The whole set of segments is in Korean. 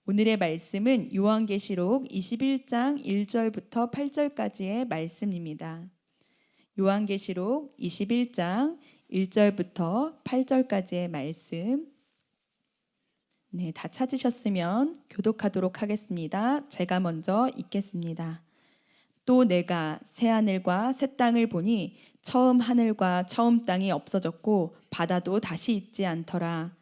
오늘의 말씀은 요한계시록 21장 1절부터 8절까지의 말씀입니다. 요한계시록 21장 1절부터 8절까지의 말씀. 네, 다 찾으셨으면 교독하도록 하겠습니다. 제가 먼저 읽겠습니다. 또 내가 새 하늘과 새 땅을 보니 처음 하늘과 처음 땅이 없어졌고 바다도 다시 있지 않더라.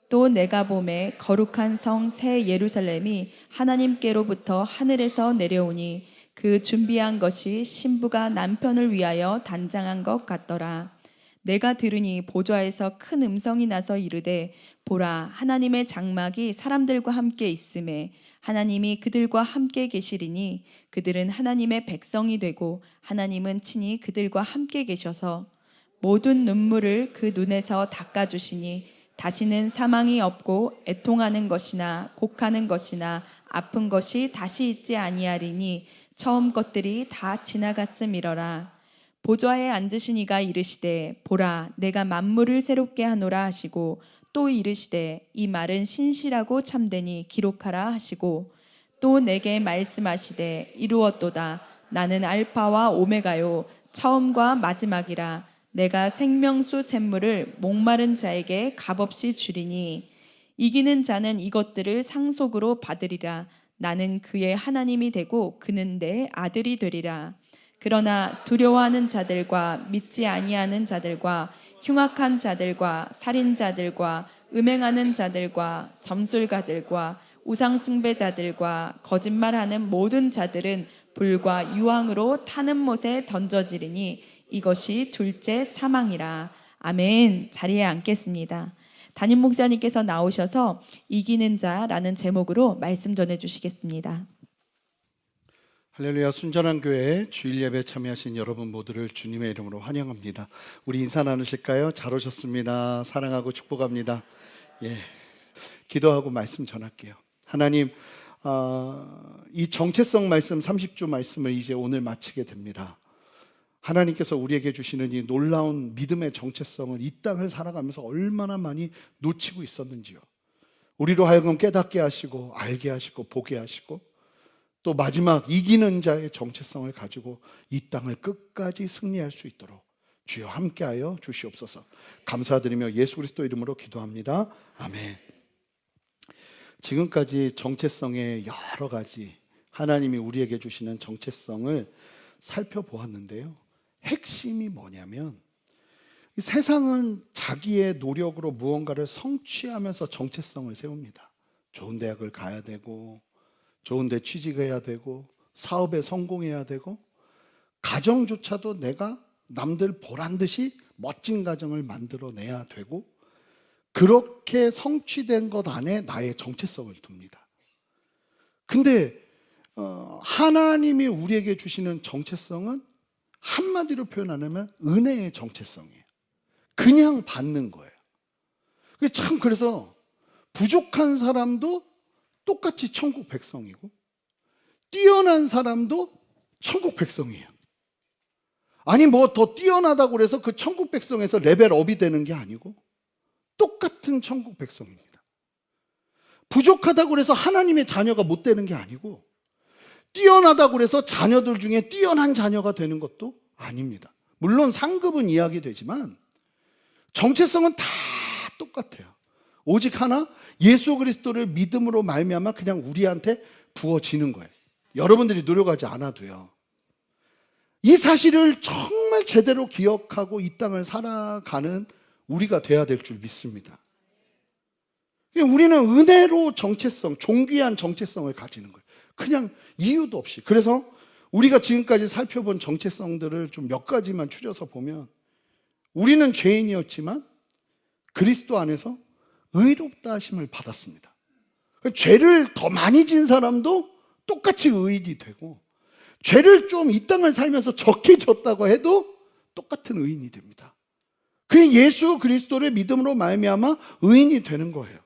또 내가 보매 거룩한 성 새 예루살렘이 하나님께로부터 하늘에서 내려오니 그 준비한 것이 신부가 남편을 위하여 단장한 것 같더라. 내가 들으니 보좌에서 큰 음성이 나서 이르되 보라, 하나님의 장막이 사람들과 함께 있음에 하나님이 그들과 함께 계시리니 그들은 하나님의 백성이 되고 하나님은 친히 그들과 함께 계셔서 모든 눈물을 그 눈에서 닦아주시니 다시는 사망이 없고 애통하는 것이나 곡하는 것이나 아픈 것이 다시 있지 아니하리니 처음 것들이 다 지나갔음이러라. 보좌에 앉으신 이가 이르시되 보라, 내가 만물을 새롭게 하노라 하시고 또 이르시되 이 말은 신실하고 참되니 기록하라 하시고 또 내게 말씀하시되 이루었도다. 나는 알파와 오메가요 처음과 마지막이라. 내가 생명수 샘물을 목마른 자에게 값없이 주리니 이기는 자는 이것들을 상속으로 받으리라. 나는 그의 하나님이 되고 그는 내 아들이 되리라. 그러나 두려워하는 자들과 믿지 아니하는 자들과 흉악한 자들과 살인자들과 음행하는 자들과 점술가들과 우상숭배자들과 거짓말하는 모든 자들은 불과 유황으로 타는 못에 던져지리니 이것이 둘째 사망이라. 아멘. 자리에 앉겠습니다. 담임 목사님께서 나오셔서 이기는 자라는 제목으로 말씀 전해주시겠습니다. 할렐루야. 순전한 교회 주일 예배 참여하신 여러분 모두를 주님의 이름으로 환영합니다. 우리 인사 나누실까요? 잘 오셨습니다. 사랑하고 축복합니다. 기도하고 말씀 전할게요. 하나님, 이 정체성 말씀 30주 말씀을 이제 오늘 마치게 됩니다. 하나님께서 우리에게 주시는 이 놀라운 믿음의 정체성을 이 땅을 살아가면서 얼마나 많이 놓치고 있었는지요. 우리로 하여금 깨닫게 하시고 알게 하시고 보게 하시고 또 마지막 이기는 자의 정체성을 가지고 이 땅을 끝까지 승리할 수 있도록 주여 함께하여 주시옵소서. 감사드리며 예수 그리스도 이름으로 기도합니다. 아멘. 지금까지 정체성의 여러 가지 하나님이 우리에게 주시는 정체성을 살펴보았는데요. 핵심이 뭐냐면 세상은 자기의 노력으로 무언가를 성취하면서 정체성을 세웁니다. 좋은 대학을 가야 되고 좋은 데 취직해야 되고 사업에 성공해야 되고 가정조차도 내가 남들 보란 듯이 멋진 가정을 만들어내야 되고 그렇게 성취된 것 안에 나의 정체성을 둡니다. 근데 하나님이 우리에게 주시는 정체성은 한마디로 표현하면 은혜의 정체성이에요. 그냥 받는 거예요. 참 그래서 부족한 사람도 똑같이 천국 백성이고 뛰어난 사람도 천국 백성이에요. 아니 뭐 더 뛰어나다고 해서 그 천국 백성에서 레벨업이 되는 게 아니고 똑같은 천국 백성입니다. 부족하다고 해서 하나님의 자녀가 못 되는 게 아니고 뛰어나다고 해서 자녀들 중에 뛰어난 자녀가 되는 것도 아닙니다. 물론 상급은 이야기되지만 정체성은 다 똑같아요. 오직 하나, 예수 그리스도를 믿음으로 말미암아 그냥 우리한테 부어지는 거예요. 여러분들이 노력하지 않아도요. 이 사실을 정말 제대로 기억하고 이 땅을 살아가는 우리가 돼야 될 줄 믿습니다. 우리는 은혜로 정체성, 존귀한 정체성을 가지는 거예요. 그냥 이유도 없이. 그래서 우리가 지금까지 살펴본 정체성들을 좀 몇 가지만 추려서 보면 우리는 죄인이었지만 그리스도 안에서 의롭다 하심을 받았습니다. 죄를 더 많이 진 사람도 똑같이 의인이 되고 죄를 좀 이 땅을 살면서 적게 졌다고 해도 똑같은 의인이 됩니다. 그게 예수 그리스도를 믿음으로 말미암아 의인이 되는 거예요.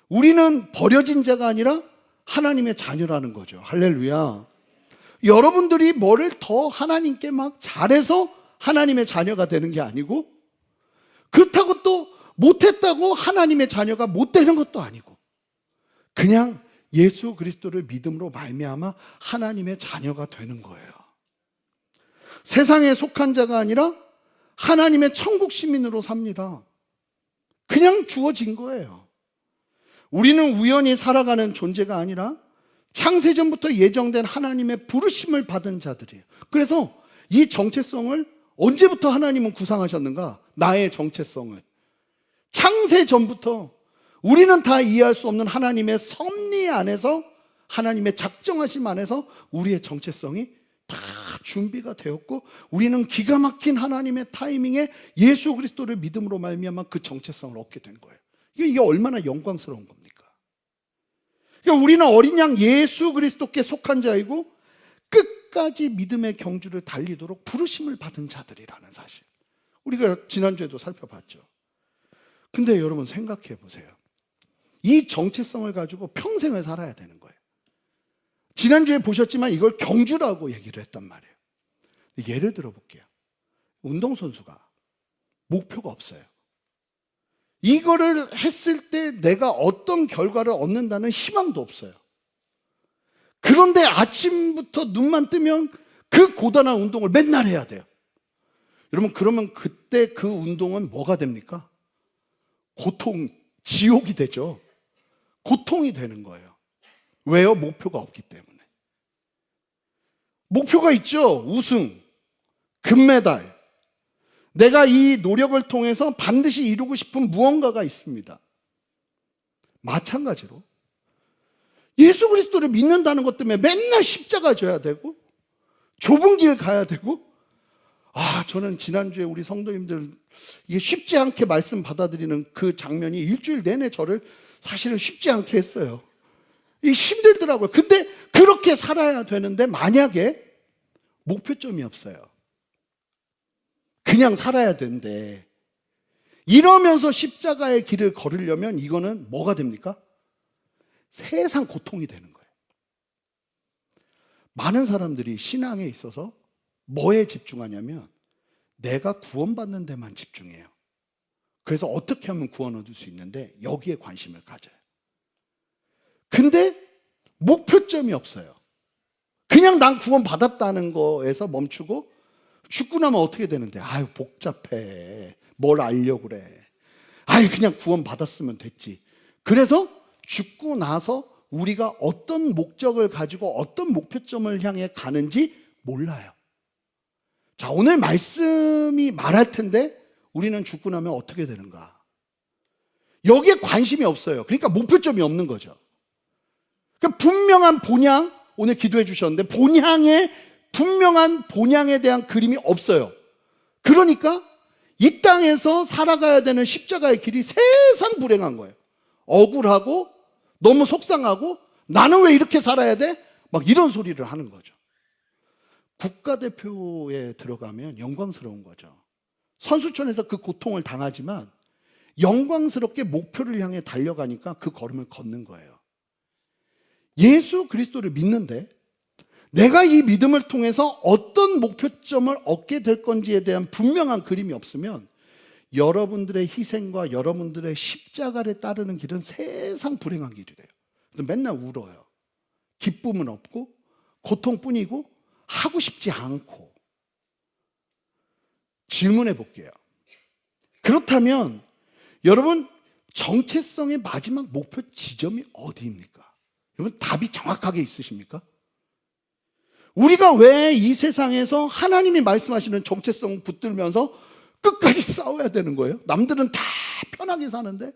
우리는 버려진 자가 아니라 하나님의 자녀라는 거죠. 할렐루야. 여러분들이 뭐를 더 하나님께 막 잘해서 하나님의 자녀가 되는 게 아니고 그렇다고 또 못했다고 하나님의 자녀가 못 되는 것도 아니고 그냥 예수 그리스도를 믿음으로 말미암아 하나님의 자녀가 되는 거예요. 세상에 속한 자가 아니라 하나님의 천국 시민으로 삽니다. 그냥 주어진 거예요. 우리는 우연히 살아가는 존재가 아니라 창세전부터 예정된 하나님의 부르심을 받은 자들이에요. 그래서 이 정체성을 언제부터 하나님은 구상하셨는가? 나의 정체성을 창세전부터 우리는 다 이해할 수 없는 하나님의 섭리 안에서, 하나님의 작정하심 안에서 우리의 정체성이 다 준비가 되었고, 우리는 기가 막힌 하나님의 타이밍에 예수 그리스도를 믿음으로 말미암아 그 정체성을 얻게 된 거예요. 이게 얼마나 영광스러운 겁니까? 그러니까 우리는 어린 양 예수 그리스도께 속한 자이고 끝까지 믿음의 경주를 달리도록 부르심을 받은 자들이라는 사실, 우리가 지난주에도 살펴봤죠. 근데 여러분 생각해 보세요. 이 정체성을 가지고 평생을 살아야 되는 거예요. 지난주에 보셨지만 이걸 경주라고 얘기를 했단 말이에요. 예를 들어 볼게요. 운동선수가 목표가 없어요. 이거를 했을 때 내가 어떤 결과를 얻는다는 희망도 없어요. 그런데 아침부터 눈만 뜨면 그 고단한 운동을 맨날 해야 돼요. 여러분, 그러면 그때 그 운동은 뭐가 됩니까? 고통, 지옥이 되죠. 고통이 되는 거예요. 왜요? 목표가 없기 때문에. 목표가 있죠. 우승, 금메달. 내가 이 노력을 통해서 반드시 이루고 싶은 무언가가 있습니다. 마찬가지로 예수 그리스도를 믿는다는 것 때문에 맨날 십자가 져야 되고 좁은 길 가야 되고, 저는 지난주에 우리 성도님들 이게 쉽지 않게 말씀 받아들이는 그 장면이 일주일 내내 저를 사실은 쉽지 않게 했어요. 이게 힘들더라고요. 근데 그렇게 살아야 되는데 만약에 목표점이 없어요. 그냥 살아야 되는데 이러면서 십자가의 길을 걸으려면 이거는 뭐가 됩니까? 세상 고통이 되는 거예요. 많은 사람들이 신앙에 있어서 뭐에 집중하냐면 내가 구원받는 데만 집중해요. 그래서 어떻게 하면 구원 얻을 수 있는데 여기에 관심을 가져요. 근데 목표점이 없어요. 그냥 난 구원받았다는 거에서 멈추고 죽고 나면 어떻게 되는데, 복잡해. 뭘 알려고 그래. 그냥 구원받았으면 됐지. 그래서 죽고 나서 우리가 어떤 목적을 가지고 어떤 목표점을 향해 가는지 몰라요. 자, 오늘 말씀이 말할 텐데 우리는 죽고 나면 어떻게 되는가? 여기에 관심이 없어요. 그러니까 목표점이 없는 거죠. 그러니까 분명한 본향, 오늘 기도해 주셨는데 분명한 본향에 대한 그림이 없어요. 그러니까 이 땅에서 살아가야 되는 십자가의 길이 세상 불행한 거예요. 억울하고 너무 속상하고 나는 왜 이렇게 살아야 돼? 막 이런 소리를 하는 거죠. 국가대표에 들어가면 영광스러운 거죠. 선수촌에서 그 고통을 당하지만 영광스럽게 목표를 향해 달려가니까 그 걸음을 걷는 거예요. 예수 그리스도를 믿는데 내가 이 믿음을 통해서 어떤 목표점을 얻게 될 건지에 대한 분명한 그림이 없으면 여러분들의 희생과 여러분들의 십자가를 따르는 길은 세상 불행한 길이래요. 그래서 맨날 울어요. 기쁨은 없고 고통뿐이고 하고 싶지 않고. 질문해 볼게요. 그렇다면 여러분, 정체성의 마지막 목표 지점이 어디입니까? 여러분, 답이 정확하게 있으십니까? 우리가 왜 이 세상에서 하나님이 말씀하시는 정체성 붙들면서 끝까지 싸워야 되는 거예요? 남들은 다 편하게 사는데,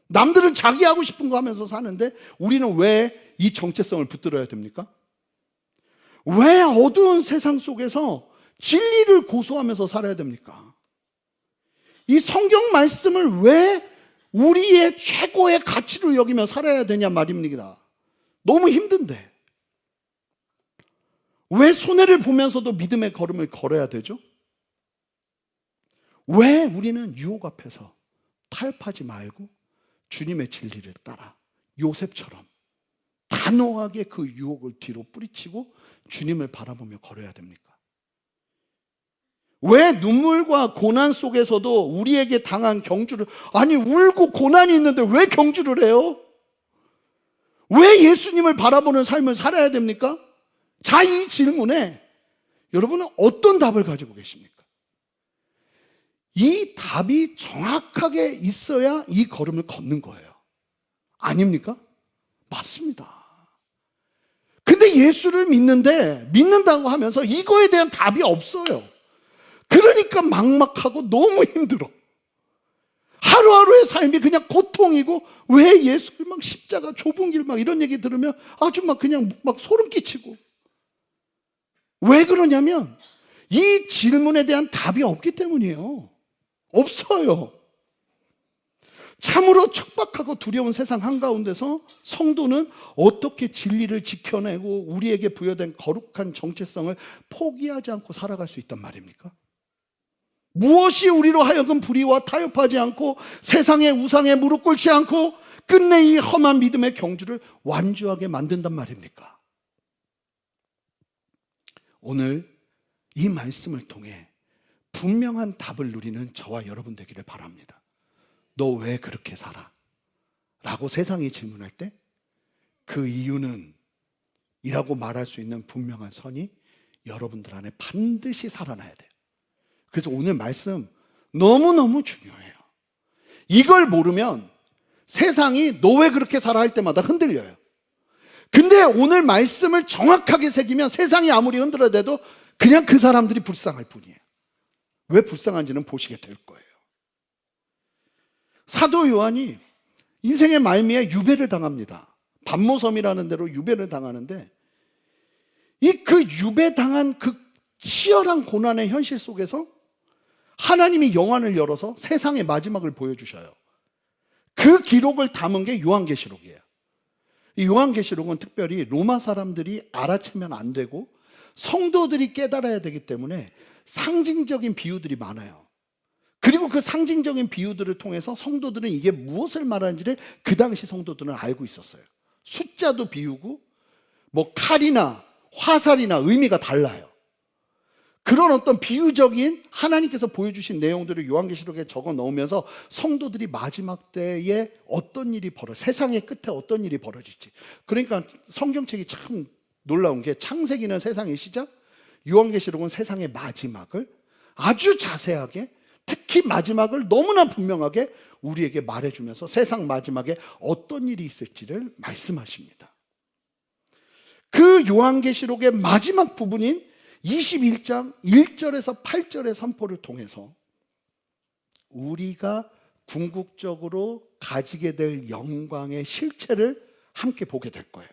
남들은 자기 하고 싶은 거 하면서 사는데 우리는 왜 이 정체성을 붙들어야 됩니까? 왜 어두운 세상 속에서 진리를 고수하면서 살아야 됩니까? 이 성경 말씀을 왜 우리의 최고의 가치로 여기며 살아야 되냐 말입니다. 너무 힘든데 왜 손해를 보면서도 믿음의 걸음을 걸어야 되죠? 왜 우리는 유혹 앞에서 타협하지 말고 주님의 진리를 따라 요셉처럼 단호하게 그 유혹을 뒤로 뿌리치고 주님을 바라보며 걸어야 됩니까? 왜 눈물과 고난 속에서도 우리에게 당한 경주를, 울고 고난이 있는데 왜 경주를 해요? 왜 예수님을 바라보는 삶을 살아야 됩니까? 자, 이 질문에 여러분은 어떤 답을 가지고 계십니까? 이 답이 정확하게 있어야 이 걸음을 걷는 거예요. 아닙니까? 맞습니다. 근데 예수를 믿는다고 하면서 이거에 대한 답이 없어요. 그러니까 막막하고 너무 힘들어. 하루하루의 삶이 그냥 고통이고, 왜 예수를 막 십자가 좁은 길 막 이런 얘기 들으면 아주 막 그냥 막 소름 끼치고. 왜 그러냐면 이 질문에 대한 답이 없기 때문이에요. 없어요. 참으로 척박하고 두려운 세상 한가운데서 성도는 어떻게 진리를 지켜내고 우리에게 부여된 거룩한 정체성을 포기하지 않고 살아갈 수 있단 말입니까? 무엇이 우리로 하여금 불의와 타협하지 않고 세상의 우상에 무릎 꿇지 않고 끝내 이 험한 믿음의 경주를 완주하게 만든단 말입니까? 오늘 이 말씀을 통해 분명한 답을 누리는 저와 여러분 되기를 바랍니다. 너 왜 그렇게 살아? 라고 세상이 질문할 때 그 이유는 이라고 말할 수 있는 분명한 선이 여러분들 안에 반드시 살아나야 돼요. 그래서 오늘 말씀 너무너무 중요해요. 이걸 모르면 세상이 너 왜 그렇게 살아 할 때마다 흔들려요. 근데 오늘 말씀을 정확하게 새기면 세상이 아무리 흔들어대도 그냥 그 사람들이 불쌍할 뿐이에요. 왜 불쌍한지는 보시게 될 거예요. 사도 요한이 인생의 말미에 유배를 당합니다. 반모섬이라는 데로 유배를 당하는데 그 유배당한 그 치열한 고난의 현실 속에서 하나님이 영안을 열어서 세상의 마지막을 보여주셔요. 그 기록을 담은 게 요한계시록이에요. 이 요한계시록은 특별히 로마 사람들이 알아채면 안 되고 성도들이 깨달아야 되기 때문에 상징적인 비유들이 많아요. 그리고 그 상징적인 비유들을 통해서 성도들은 이게 무엇을 말하는지를 그 당시 성도들은 알고 있었어요. 숫자도 비유고 뭐 칼이나 화살이나 의미가 달라요. 그런 어떤 비유적인 하나님께서 보여주신 내용들을 요한계시록에 적어 넣으면서 성도들이 마지막 때에 어떤 일이 세상의 끝에 어떤 일이 벌어질지. 그러니까 성경책이 참 놀라운 게 창세기는 세상의 시작, 요한계시록은 세상의 마지막을 아주 자세하게, 특히 마지막을 너무나 분명하게 우리에게 말해주면서 세상 마지막에 어떤 일이 있을지를 말씀하십니다. 그 요한계시록의 마지막 부분인 21장 1절에서 8절의 선포를 통해서 우리가 궁극적으로 가지게 될 영광의 실체를 함께 보게 될 거예요.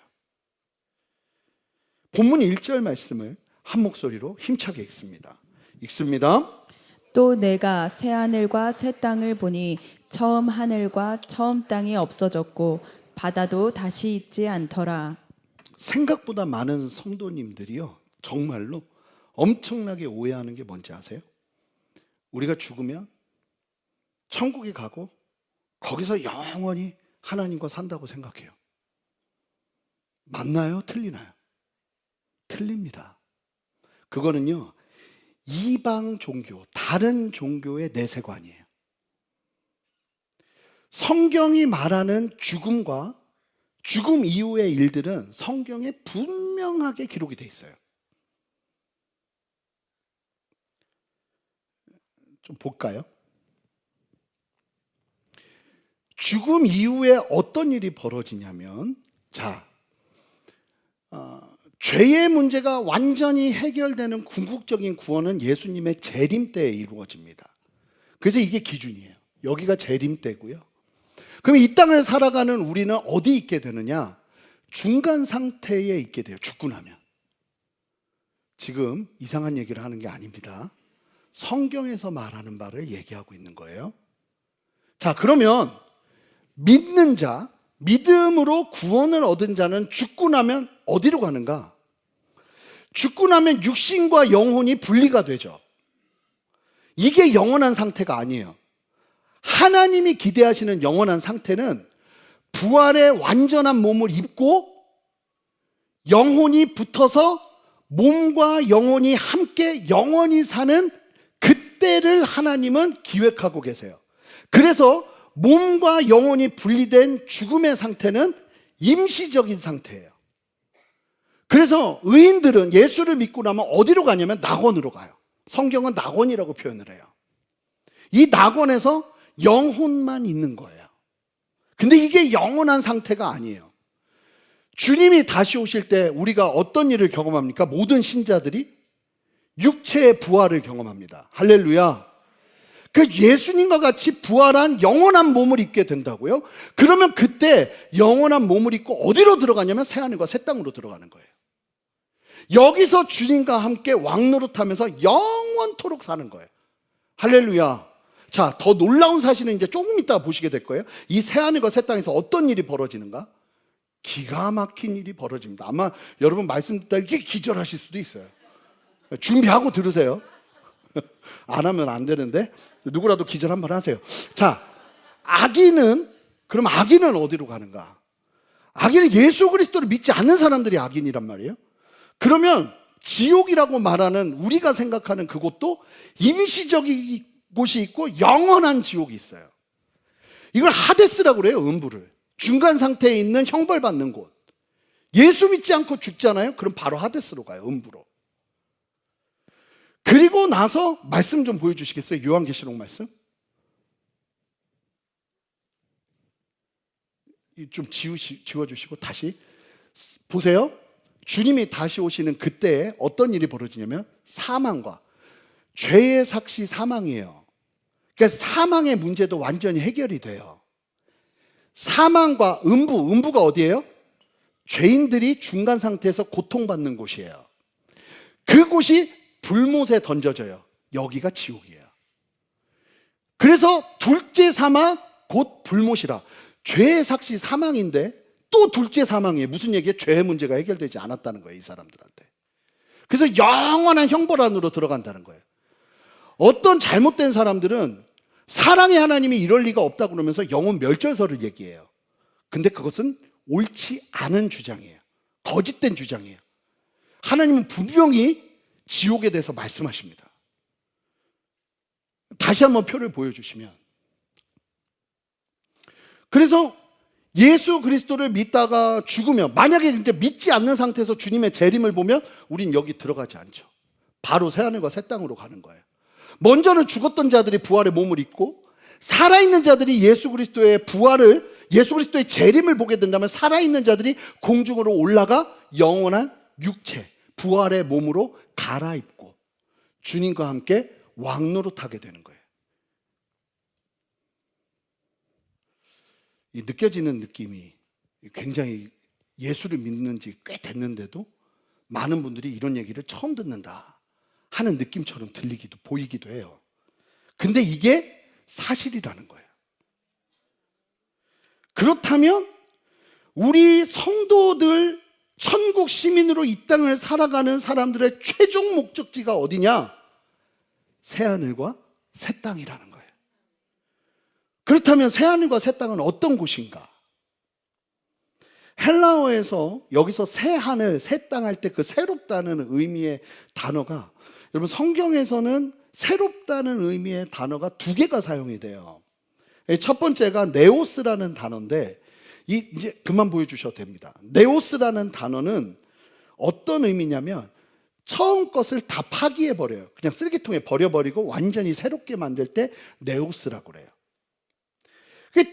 본문 1절 말씀을 한 목소리로 힘차게 읽습니다. 또 내가 새 하늘과 새 땅을 보니 처음 하늘과 처음 땅이 없어졌고 바다도 다시 있지 않더라. 생각보다 많은 성도님들이요, 정말로 엄청나게 오해하는 게 뭔지 아세요? 우리가 죽으면 천국에 가고 거기서 영원히 하나님과 산다고 생각해요. 맞나요? 틀리나요? 틀립니다. 그거는요, 이방 종교, 다른 종교의 내세관이에요. 성경이 말하는 죽음과 죽음 이후의 일들은 성경에 분명하게 기록이 돼 있어요. 좀 볼까요? 죽음 이후에 어떤 일이 벌어지냐면, 죄의 문제가 완전히 해결되는 궁극적인 구원은 예수님의 재림 때에 이루어집니다. 그래서 이게 기준이에요. 여기가 재림 때고요. 그럼 이 땅을 살아가는 우리는 어디 있게 되느냐? 중간 상태에 있게 돼요. 죽고 나면. 지금 이상한 얘기를 하는 게 아닙니다. 성경에서 말하는 바를 얘기하고 있는 거예요. 그러면 믿는 자, 믿음으로 구원을 얻은 자는 죽고 나면 어디로 가는가? 죽고 나면 육신과 영혼이 분리가 되죠. 이게 영원한 상태가 아니에요. 하나님이 기대하시는 영원한 상태는 부활의 완전한 몸을 입고 영혼이 붙어서 몸과 영혼이 함께 영원히 사는 그때를 하나님은 기획하고 계세요. 그래서 몸과 영혼이 분리된 죽음의 상태는 임시적인 상태예요. 그래서 의인들은 예수를 믿고 나면 어디로 가냐면 낙원으로 가요. 성경은 낙원이라고 표현을 해요. 이 낙원에서 영혼만 있는 거예요. 근데 이게 영원한 상태가 아니에요. 주님이 다시 오실 때 우리가 어떤 일을 경험합니까? 모든 신자들이 육체의 부활을 경험합니다. 할렐루야. 그 예수님과 같이 부활한 영원한 몸을 입게 된다고요? 그러면 그때 영원한 몸을 입고 어디로 들어가냐면 새하늘과 새 땅으로 들어가는 거예요. 여기서 주님과 함께 왕노릇하면서 영원토록 사는 거예요. 할렐루야. 자, 더 놀라운 사실은 이제 조금 이따가 보시게 될 거예요. 이 새하늘과 새 땅에서 어떤 일이 벌어지는가? 기가 막힌 일이 벌어집니다. 아마 여러분 말씀 듣다 이게 기절하실 수도 있어요. 준비하고 들으세요. 안 하면 안 되는데 누구라도 기절 한번 하세요. 자, 그럼 악인은 어디로 가는가? 악인은 예수 그리스도를 믿지 않는 사람들이 악인이란 말이에요. 그러면 지옥이라고 말하는 우리가 생각하는 그곳도 임시적인 곳이 있고 영원한 지옥이 있어요. 이걸 하데스라고 그래요. 음부를. 중간 상태에 있는 형벌받는 곳. 예수 믿지 않고 죽잖아요. 그럼 바로 하데스로 가요. 음부로. 그리고 나서 말씀 좀 보여주시겠어요? 요한계시록 말씀. 좀 지워주시고 다시 보세요. 주님이 다시 오시는 그때에 어떤 일이 벌어지냐면 사망과 죄의 삭시 사망이에요. 그러니까 사망의 문제도 완전히 해결이 돼요. 사망과 음부가 어디예요? 죄인들이 중간 상태에서 고통받는 곳이에요. 그곳이 불못에 던져져요. 여기가 지옥이에요. 그래서 둘째 사망 곧 불못이라. 죄의 삭시 사망인데 또 둘째 사망이에요. 무슨 얘기예요? 죄의 문제가 해결되지 않았다는 거예요. 이 사람들한테. 그래서 영원한 형벌 안으로 들어간다는 거예요. 어떤 잘못된 사람들은 사랑의 하나님이 이럴 리가 없다 그러면서 영혼 멸절설을 얘기해요. 근데 그것은 옳지 않은 주장이에요. 거짓된 주장이에요. 하나님은 분명히 지옥에 대해서 말씀하십니다. 다시 한번 표를 보여주시면, 그래서 예수 그리스도를 믿다가 죽으면, 만약에 이제 믿지 않는 상태에서 주님의 재림을 보면 우린 여기 들어가지 않죠. 바로 새하늘과 새 땅으로 가는 거예요. 먼저는 죽었던 자들이 부활의 몸을 입고, 살아있는 자들이 예수 그리스도의 부활을, 예수 그리스도의 재림을 보게 된다면 살아있는 자들이 공중으로 올라가 영원한 육체, 부활의 몸으로 갈아입고 주님과 함께 왕노릇하게 되는 거예요. 이 느껴지는 느낌이 굉장히, 예수를 믿는 지 꽤 됐는데도 많은 분들이 이런 얘기를 처음 듣는다 하는 느낌처럼 들리기도 보이기도 해요. 근데 이게 사실이라는 거예요. 그렇다면 우리 성도들, 천국 시민으로 이 땅을 살아가는 사람들의 최종 목적지가 어디냐? 새하늘과 새 땅이라는 거예요. 그렇다면 새하늘과 새 땅은 어떤 곳인가? 헬라어에서 여기서 새하늘, 새 땅 할 때 그 새롭다는 의미의 단어가, 여러분 성경에서는 새롭다는 의미의 단어가 두 개가 사용이 돼요. 첫 번째가 네오스라는 단어인데, 이제 그만 보여주셔도 됩니다. 네오스라는 단어는 어떤 의미냐면 처음 것을 다 파기해버려요. 그냥 쓰레기통에 버려버리고 완전히 새롭게 만들 때 네오스라고 그래요.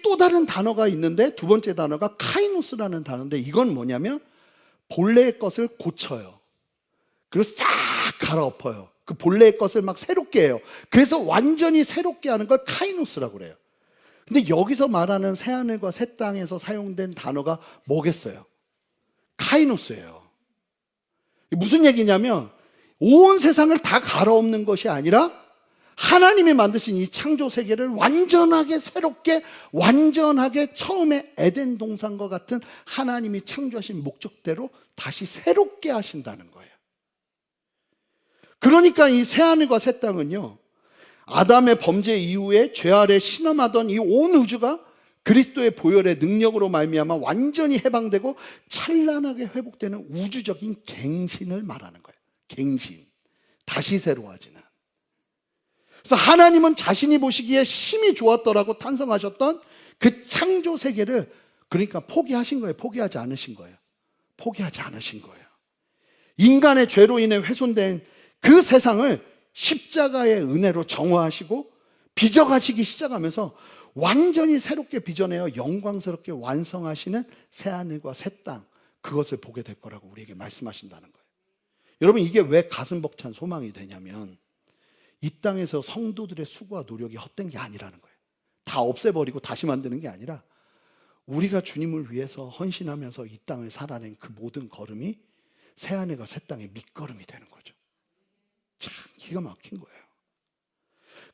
또 다른 단어가 있는데, 두 번째 단어가 카이노스라는 단어인데, 이건 뭐냐면 본래의 것을 고쳐요. 그리고 싹 갈아엎어요. 그 본래의 것을 막 새롭게 해요. 그래서 완전히 새롭게 하는 걸 카이노스라고 그래요. 근데 여기서 말하는 새하늘과 새 땅에서 사용된 단어가 뭐겠어요? 카이노스예요. 무슨 얘기냐면 온 세상을 다 갈아엎는 것이 아니라 하나님이 만드신 이 창조 세계를 완전하게 새롭게, 완전하게 처음에 에덴 동산과 같은 하나님이 창조하신 목적대로 다시 새롭게 하신다는 거예요. 그러니까 이 새하늘과 새 땅은요, 아담의 범죄 이후에 죄 아래 신음하던 이 온 우주가 그리스도의 보혈의 능력으로 말미암아 완전히 해방되고 찬란하게 회복되는 우주적인 갱신을 말하는 거예요. 갱신, 다시 새로워지는. 그래서 하나님은 자신이 보시기에 심히 좋았더라고 탄성하셨던 그 창조 세계를 그러니까 포기하신 거예요? 포기하지 않으신 거예요? 포기하지 않으신 거예요. 인간의 죄로 인해 훼손된 그 세상을 십자가의 은혜로 정화하시고 빚어가시기 시작하면서 완전히 새롭게 빚어내어 영광스럽게 완성하시는 새하늘과 새 땅, 그것을 보게 될 거라고 우리에게 말씀하신다는 거예요. 여러분, 이게 왜 가슴 벅찬 소망이 되냐면 이 땅에서 성도들의 수고와 노력이 헛된 게 아니라는 거예요. 다 없애버리고 다시 만드는 게 아니라 우리가 주님을 위해서 헌신하면서 이 땅을 살아낸 그 모든 걸음이 새하늘과 새 땅의 밑거름이 되는 거죠. 참 기가 막힌 거예요.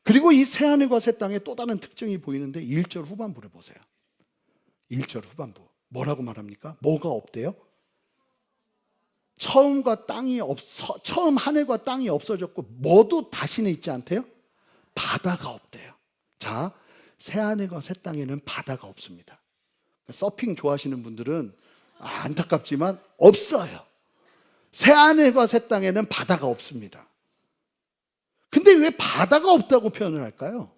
그리고 이 새하늘과 새 땅의 또 다른 특징이 보이는데 1절 후반부를 보세요. 1절 후반부 뭐라고 말합니까? 뭐가 없대요? 처음 하늘과 땅이 없어졌고 뭐도 다시는 있지 않대요? 바다가 없대요. 자, 새하늘과 새 땅에는 바다가 없습니다. 서핑 좋아하시는 분들은 안타깝지만 없어요. 새하늘과 새 땅에는 바다가 없습니다. 근데 왜 바다가 없다고 표현을 할까요?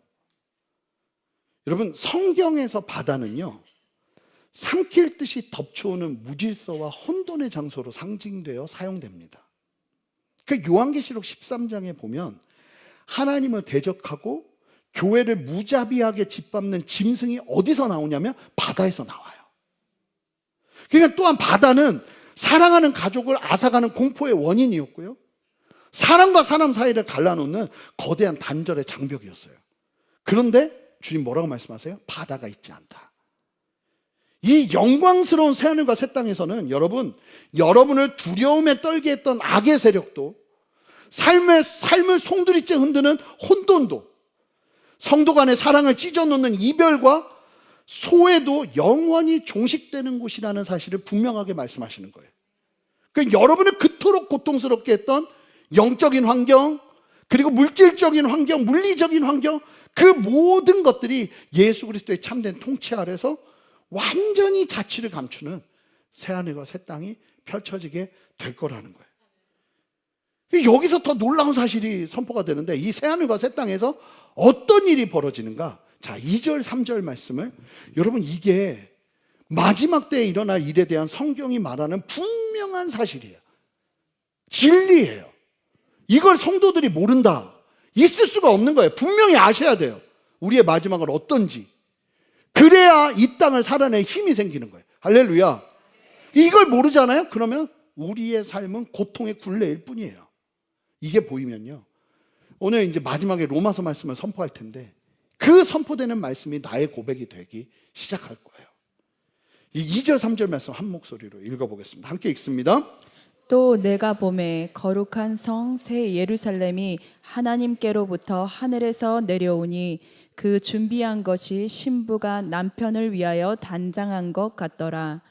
여러분, 성경에서 바다는요, 삼킬 듯이 덮쳐오는 무질서와 혼돈의 장소로 상징되어 사용됩니다. 그 요한계시록 13장에 보면 하나님을 대적하고 교회를 무자비하게 짓밟는 짐승이 어디서 나오냐면 바다에서 나와요. 그러니까 또한 바다는 사랑하는 가족을 앗아가는 공포의 원인이었고요, 사람과 사람 사이를 갈라놓는 거대한 단절의 장벽이었어요. 그런데 주님 뭐라고 말씀하세요? 바다가 있지 않다. 이 영광스러운 새하늘과 새 땅에서는 여러분을 두려움에 떨게 했던 악의 세력도, 삶을 송두리째 흔드는 혼돈도, 성도 간의 사랑을 찢어놓는 이별과 소외도 영원히 종식되는 곳이라는 사실을 분명하게 말씀하시는 거예요. 그러니까 여러분을 그토록 고통스럽게 했던 영적인 환경, 그리고 물질적인 환경, 물리적인 환경, 그 모든 것들이 예수 그리스도의 참된 통치 아래서 완전히 자취를 감추는 새하늘과 새 땅이 펼쳐지게 될 거라는 거예요. 여기서 더 놀라운 사실이 선포가 되는데, 이 새하늘과 새 땅에서 어떤 일이 벌어지는가? 자, 2절 3절 말씀을, 여러분, 이게 마지막 때에 일어날 일에 대한 성경이 말하는 분명한 사실이에요. 진리예요. 이걸 성도들이 모른다, 있을 수가 없는 거예요. 분명히 아셔야 돼요. 우리의 마지막은 어떤지. 그래야 이 땅을 살아낼 힘이 생기는 거예요. 할렐루야. 이걸 모르잖아요? 그러면 우리의 삶은 고통의 굴레일 뿐이에요. 이게 보이면요, 오늘 이제 마지막에 로마서 말씀을 선포할 텐데 그 선포되는 말씀이 나의 고백이 되기 시작할 거예요. 이 2절 3절 말씀 한 목소리로 읽어보겠습니다. 함께 읽습니다. 또 내가 보매 거룩한 성 새 예루살렘이 하나님께로부터 하늘에서 내려오니 그 준비한 것이 신부가 남편을 위하여 단장한 것 같더라.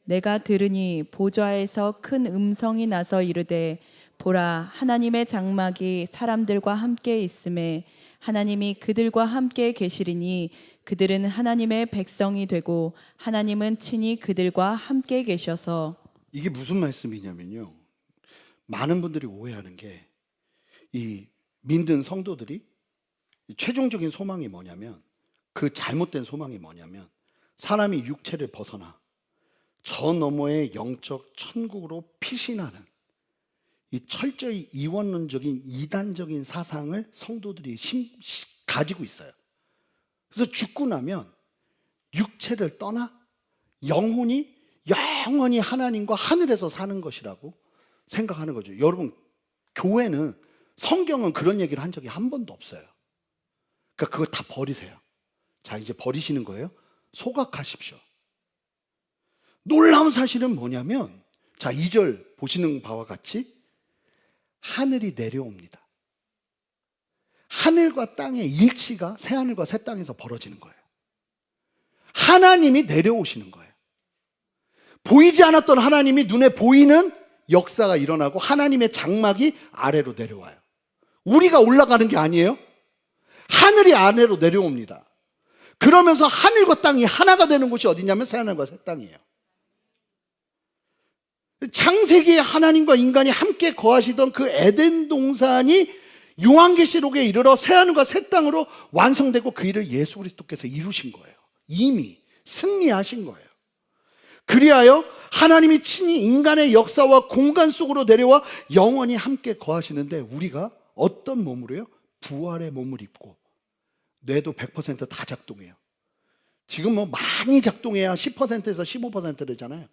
내가 들으니 보좌에서 큰 음성이 나서 이르되, 보라, 하나님의 장막이 사람들과 함께 있음에 하나님이 그들과 함께 계시리니 그들은 하나님의 백성이 되고 하나님은 친히 그들과 함께 계셔서. 이게 무슨 말씀이냐면요, 많은 분들이 오해하는 게, 이 믿는 성도들이 최종적인 소망이 뭐냐면, 그 잘못된 소망이 뭐냐면, 사람이 육체를 벗어나 저 너머의 영적 천국으로 피신하는 이 철저히 이원론적인 이단적인 사상을 성도들이 가지고 있어요. 그래서 죽고 나면 육체를 떠나 영혼이 영원히 하나님과 하늘에서 사는 것이라고 생각하는 거죠. 여러분, 교회는, 성경은 그런 얘기를 한 적이 한 번도 없어요. 그러니까 그거 다 버리세요. 자, 이제 버리시는 거예요. 소각하십시오. 놀라운 사실은 뭐냐면, 자, 2절 보시는 바와 같이 하늘이 내려옵니다. 하늘과 땅의 일치가 새하늘과 새 땅에서 벌어지는 거예요. 하나님이 내려오시는 거예요. 보이지 않았던 하나님이 눈에 보이는 역사가 일어나고 하나님의 장막이 아래로 내려와요. 우리가 올라가는 게 아니에요. 하늘이 아래로 내려옵니다. 그러면서 하늘과 땅이 하나가 되는 곳이 어디냐면 새하늘과 새 땅이에요. 창세기에 하나님과 인간이 함께 거하시던 그 에덴 동산이 요한계시록에 이르러 새하늘과 새 땅으로 완성되고 그 일을 예수 그리스도께서 이루신 거예요. 이미 승리하신 거예요. 그리하여 하나님이 친히 인간의 역사와 공간 속으로 내려와 영원히 함께 거하시는데 우리가 어떤 몸으로요? 부활의 몸을 입고 뇌도 100%다 작동해요. 지금 뭐 많이 작동해야 10%에서 15% 되잖아요.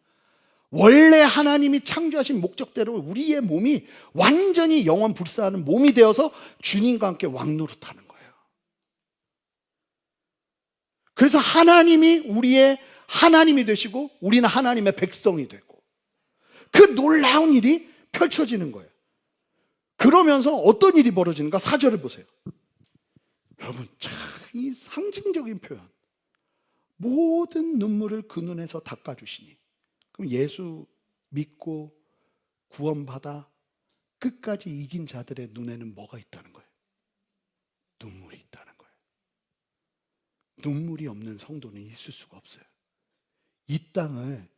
원래 하나님이 창조하신 목적대로 우리의 몸이 완전히 영원 불사하는 몸이 되어서 주님과 함께 왕노릇하는 거예요. 그래서 하나님이 우리의 하나님이 되시고 우리는 하나님의 백성이 되고 그 놀라운 일이 펼쳐지는 거예요. 그러면서 어떤 일이 벌어지는가? 4절을 보세요. 여러분, 참 이 상징적인 표현. 모든 눈물을 그 눈에서 닦아주시니. 그럼 예수 믿고 구원받아 끝까지 이긴 자들의 눈에는 뭐가 있다는 거예요? 눈물이 있다는 거예요. 눈물이 없는 성도는 있을 수가 없어요. 이 땅을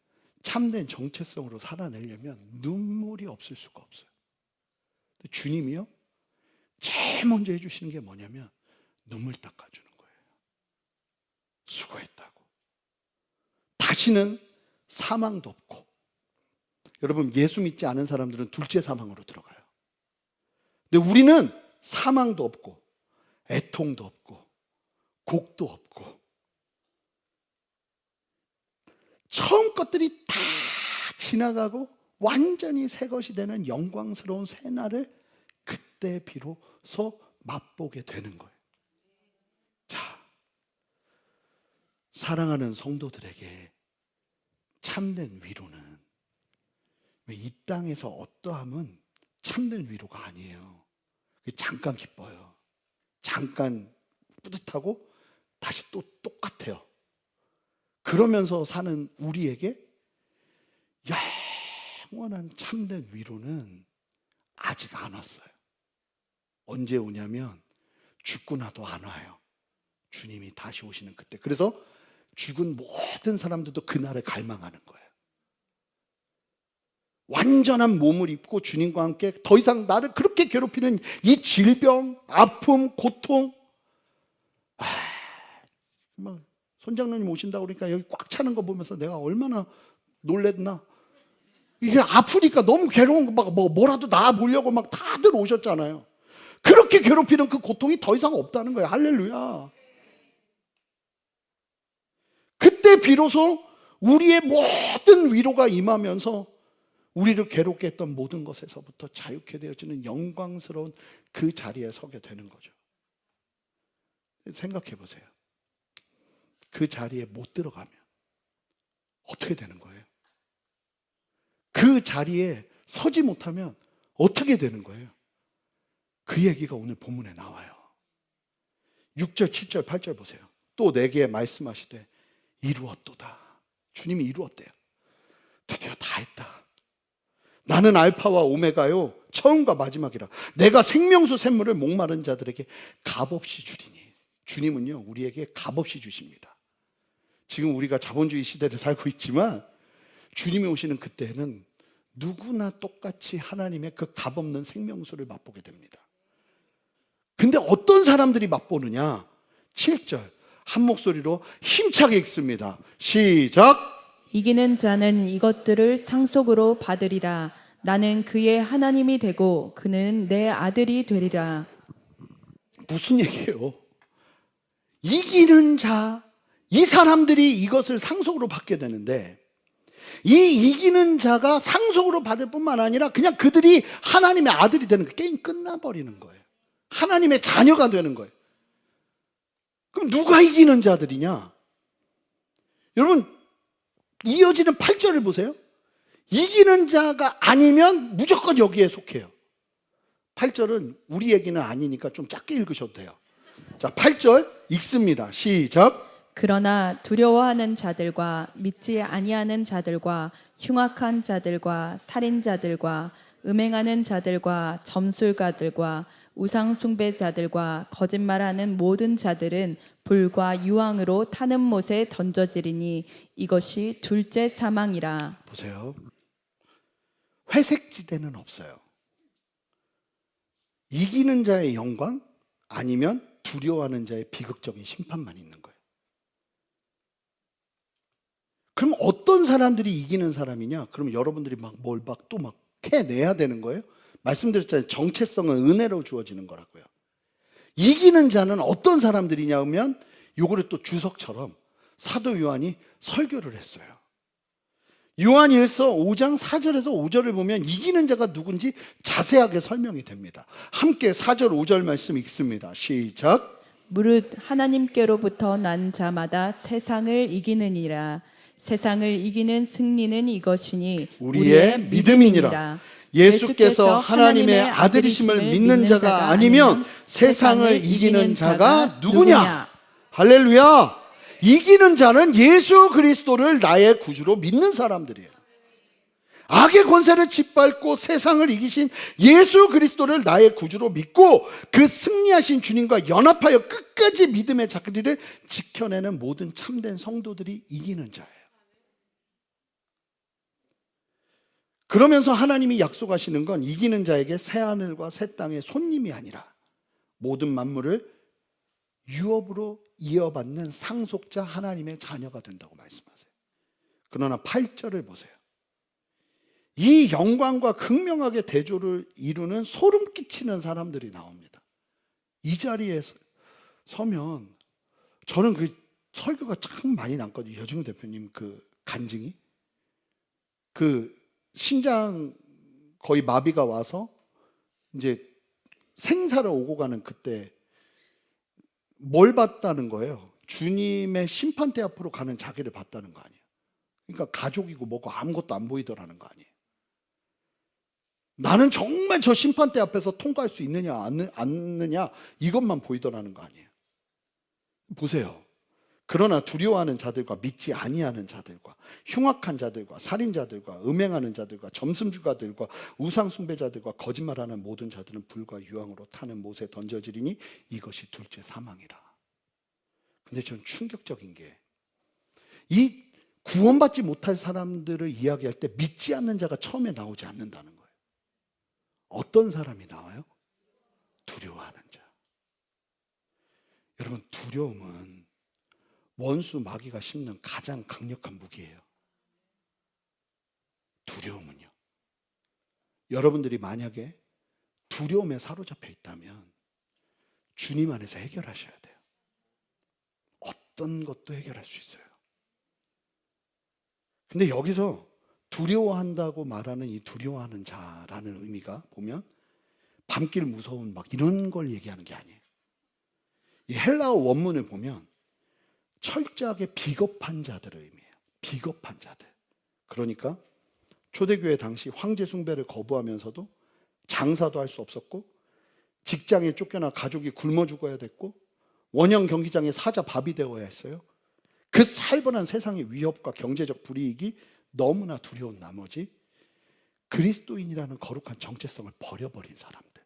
참된 정체성으로 살아내려면 눈물이 없을 수가 없어요. 주님이요, 제일 먼저 해주시는 게 뭐냐면 눈물 닦아주는 거예요. 수고했다고. 다시는 사망도 없고. 여러분, 예수 믿지 않은 사람들은 둘째 사망으로 들어가요. 근데 우리는 사망도 없고 애통도 없고 곡도 없고 처음 것들이 다 지나가고 완전히 새 것이 되는 영광스러운 새날을 그때 비로소 맛보게 되는 거예요. 자, 사랑하는 성도들에게 참된 위로는 이 땅에서 어떠함은 참된 위로가 아니에요. 잠깐 기뻐요. 잠깐 뿌듯하고 다시 또 똑같아요. 그러면서 사는 우리에게 영원한 참된 위로는 아직 안 왔어요. 언제 오냐면 죽고 나도 안 와요. 주님이 다시 오시는 그때. 그래서 죽은 모든 사람들도 그날을 갈망하는 거예요. 완전한 몸을 입고 주님과 함께 더 이상 나를 그렇게 괴롭히는 이 질병, 아픔, 고통. 막 손장로님 오신다고 그러니까 여기 꽉 차는 거 보면서 내가 얼마나 놀랬나. 이게 아프니까 너무 괴로운 거 막 뭐라도 나아 보려고 막 다들 오셨잖아요. 그렇게 괴롭히는 그 고통이 더 이상 없다는 거예요. 할렐루야. 그때 비로소 우리의 모든 위로가 임하면서 우리를 괴롭게 했던 모든 것에서부터 자유케 되어지는 영광스러운 그 자리에 서게 되는 거죠. 생각해 보세요. 그 자리에 못 들어가면 어떻게 되는 거예요? 그 자리에 서지 못하면 어떻게 되는 거예요? 그 얘기가 오늘 본문에 나와요. 6절, 7절, 8절 보세요. 또 내게 말씀하시되 이루었도다. 주님이 이루었대요. 드디어 다 했다. 나는 알파와 오메가요, 처음과 마지막이라. 내가 생명수 샘물을 목마른 자들에게 값없이 주리니. 주님은요, 우리에게 값없이 주십니다. 지금 우리가 자본주의 시대를 살고 있지만 주님이 오시는 그때는 누구나 똑같이 하나님의 그 값없는 생명수를 맛보게 됩니다. 근데 어떤 사람들이 맛보느냐? 7절 한 목소리로 힘차게 읽습니다. 시작. 이기는 자는 이것들을 상속으로 받으리라. 나는 그의 하나님이 되고 그는 내 아들이 되리라. 무슨 얘기예요? 이기는 자, 이 사람들이 이것을 상속으로 받게 되는데 이 이기는 자가 상속으로 받을 뿐만 아니라 그냥 그들이 하나님의 아들이 되는 거예요. 게임 끝나버리는 거예요. 하나님의 자녀가 되는 거예요. 그럼 누가 이기는 자들이냐? 여러분, 이어지는 8절을 보세요. 이기는 자가 아니면 무조건 여기에 속해요. 8절은 우리 얘기는 아니니까 좀 작게 읽으셔도 돼요. 자, 8절 읽습니다. 시작. 그러나 두려워하는 자들과 믿지 아니하는 자들과 흉악한 자들과 살인자들과 음행하는 자들과 점술가들과 우상숭배자들과 거짓말하는 모든 자들은 불과 유황으로 타는 못에 던져지리니 이것이 둘째 사망이라. 보세요. 회색지대는 없어요. 이기는 자의 영광 아니면 두려워하는 자의 비극적인 심판만 있는 거예요. 그럼 어떤 사람들이 이기는 사람이냐? 그럼 여러분들이 막 뭘 막 또 막 해내야 되는 거예요? 말씀드렸잖아요. 정체성은 은혜로 주어지는 거라고요. 이기는 자는 어떤 사람들이냐 하면 요거를 또 주석처럼 사도 요한이 설교를 했어요. 요한일서 5장 4절에서 5절을 보면 이기는 자가 누군지 자세하게 설명이 됩니다. 함께 4절 5절 말씀 읽습니다. 시작. 무릇 하나님께로부터 난 자마다 세상을 이기느니라. 세상을 이기는 승리는 이것이니 우리의 믿음이니라. 예수께서 하나님의 아들이심을 믿는 자가 아니면 세상을 이기는 자가 누구냐? 할렐루야. 이기는 자는 예수 그리스도를 나의 구주로 믿는 사람들이에요. 악의 권세를 짓밟고 세상을 이기신 예수 그리스도를 나의 구주로 믿고 그 승리하신 주님과 연합하여 끝까지 믿음의 자리를 지켜내는 모든 참된 성도들이 이기는 자예요. 그러면서 하나님이 약속하시는 건 이기는 자에게 새하늘과 새 땅의 손님이 아니라 모든 만물을 유업으로 이어받는 상속자 하나님의 자녀가 된다고 말씀하세요. 그러나 8절을 보세요. 이 영광과 극명하게 대조를 이루는 소름 끼치는 사람들이 나옵니다. 이 자리에 서면 저는 그 설교가 참 많이 남거든요. 여중훈 대표님 그 간증이 그 심장 거의 마비가 와서 이제 생사를 오고 가는 그때 뭘 봤다는 거예요? 주님의 심판대 앞으로 가는 자기를 봤다는 거 아니에요? 그러니까 가족이고 뭐고 아무것도 안 보이더라는 거 아니에요? 나는 정말 저 심판대 앞에서 통과할 수 있느냐 않느냐 이것만 보이더라는 거 아니에요? 보세요. 그러나 두려워하는 자들과 믿지 아니하는 자들과 흉악한 자들과 살인자들과 음행하는 자들과 점심주가들과 우상숭배자들과 거짓말하는 모든 자들은 불과 유황으로 타는 못에 던져지리니 이것이 둘째 사망이라. 근데 전 충격적인 게 이 구원받지 못할 사람들을 이야기할 때 믿지 않는 자가 처음에 나오지 않는다는 거예요. 어떤 사람이 나와요? 두려워하는 자. 여러분, 두려움은 원수 마귀가 심는 가장 강력한 무기예요. 두려움은요. 여러분들이 만약에 두려움에 사로잡혀 있다면 주님 안에서 해결하셔야 돼요. 어떤 것도 해결할 수 있어요. 근데 여기서 두려워한다고 말하는 이 두려워하는 자라는 의미가 보면 밤길 무서운 막 이런 걸 얘기하는 게 아니에요. 이 헬라어 원문을 보면 철저하게 비겁한 자들을 의미해요. 비겁한 자들. 그러니까 초대교회 당시 황제 숭배를 거부하면서도 장사도 할 수 없었고 직장에 쫓겨나 가족이 굶어 죽어야 됐고 원형 경기장의 사자 밥이 되어야 했어요. 그 살벌한 세상의 위협과 경제적 불이익이 너무나 두려운 나머지 그리스도인이라는 거룩한 정체성을 버려버린 사람들.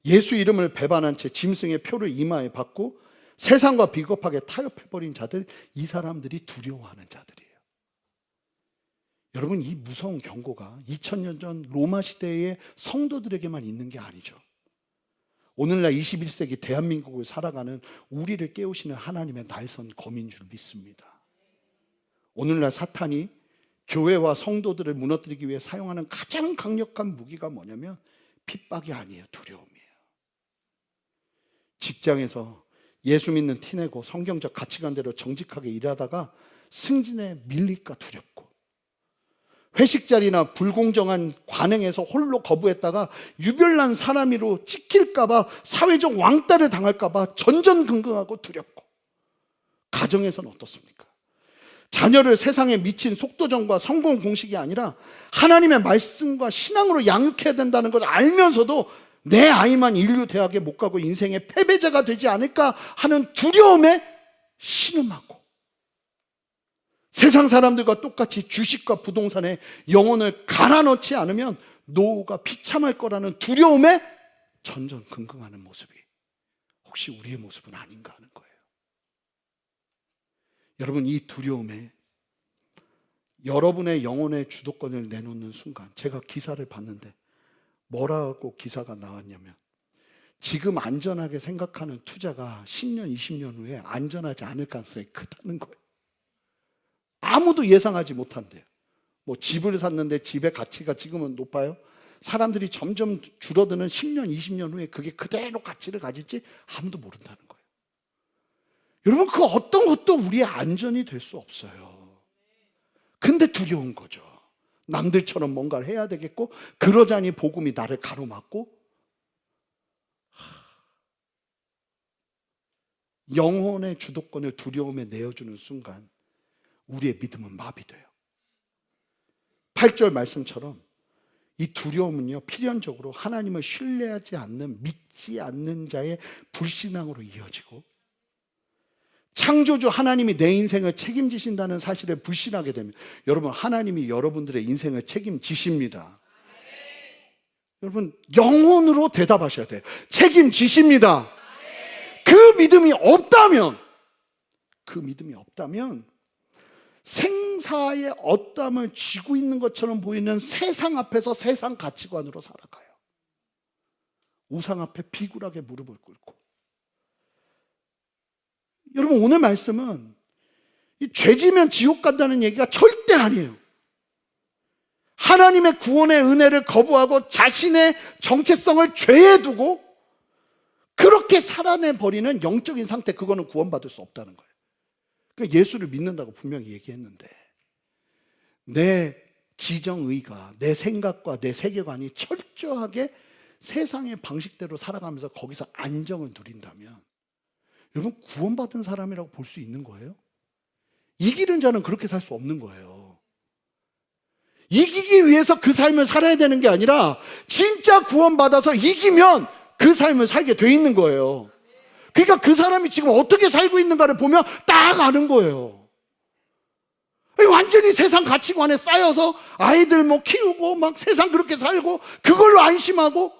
예수 이름을 배반한 채 짐승의 표를 이마에 받고 세상과 비겁하게 타협해버린 자들, 이 사람들이 두려워하는 자들이에요. 여러분, 이 무서운 경고가 2000년 전 로마 시대의 성도들에게만 있는 게 아니죠. 오늘날 21세기 대한민국을 살아가는 우리를 깨우시는 하나님의 날선 검인 줄 믿습니다. 오늘날 사탄이 교회와 성도들을 무너뜨리기 위해 사용하는 가장 강력한 무기가 뭐냐면 핍박이 아니에요. 두려움이에요. 직장에서 예수 믿는 티내고 성경적 가치관대로 정직하게 일하다가 승진에 밀릴까 두렵고 회식 자리나 불공정한 관행에서 홀로 거부했다가 유별난 사람으로 찍힐까 봐 사회적 왕따를 당할까 봐 전전긍긍하고 두렵고 가정에서는 어떻습니까? 자녀를 세상에 미친 속도전과 성공 공식이 아니라 하나님의 말씀과 신앙으로 양육해야 된다는 걸 알면서도 내 아이만 인류 대학에 못 가고 인생의 패배자가 되지 않을까 하는 두려움에 신음하고 세상 사람들과 똑같이 주식과 부동산에 영혼을 갈아넣지 않으면 노후가 비참할 거라는 두려움에 전전긍긍하는 모습이 혹시 우리의 모습은 아닌가 하는 거예요. 여러분, 이 두려움에 여러분의 영혼의 주도권을 내놓는 순간 제가 기사를 봤는데 뭐라고 기사가 나왔냐면 지금 안전하게 생각하는 투자가 10년, 20년 후에 안전하지 않을 가능성이 크다는 거예요. 아무도 예상하지 못한대요. 뭐 집을 샀는데 집의 가치가 지금은 높아요. 사람들이 점점 줄어드는 10년, 20년 후에 그게 그대로 가치를 가질지 아무도 모른다는 거예요. 여러분, 그 어떤 것도 우리의 안전이 될 수 없어요. 근데 두려운 거죠. 남들처럼 뭔가를 해야 되겠고, 그러자니 복음이 나를 가로막고, 영혼의 주도권을 두려움에 내어주는 순간 우리의 믿음은 마비돼요. 8절 말씀처럼 이 두려움은요, 필연적으로 하나님을 신뢰하지 않는, 믿지 않는 자의 불신앙으로 이어지고, 창조주 하나님이 내 인생을 책임지신다는 사실에 불신하게 되면, 여러분, 하나님이 여러분들의 인생을 책임지십니다. 여러분, 영혼으로 대답하셔야 돼요. 책임지십니다. 그 믿음이 없다면, 생사의 어떠함을 쥐고 있는 것처럼 보이는 세상 앞에서 세상 가치관으로 살아가요. 우상 앞에 비굴하게 무릎을 꿇고. 여러분, 오늘 말씀은 이 죄지면 지옥 간다는 얘기가 절대 아니에요. 하나님의 구원의 은혜를 거부하고 자신의 정체성을 죄에 두고 그렇게 살아내버리는 영적인 상태, 그거는 구원받을 수 없다는 거예요. 그러니까 예수를 믿는다고 분명히 얘기했는데, 내 지정의가, 내 생각과 내 세계관이 철저하게 세상의 방식대로 살아가면서 거기서 안정을 누린다면, 여러분, 구원받은 사람이라고 볼 수 있는 거예요? 이기는 자는 그렇게 살 수 없는 거예요. 이기기 위해서 그 삶을 살아야 되는 게 아니라 진짜 구원받아서 이기면 그 삶을 살게 돼 있는 거예요. 그러니까 그 사람이 지금 어떻게 살고 있는가를 보면 딱 아는 거예요. 완전히 세상 가치관에 쌓여서 아이들 뭐 키우고 막 세상 그렇게 살고 그걸로 안심하고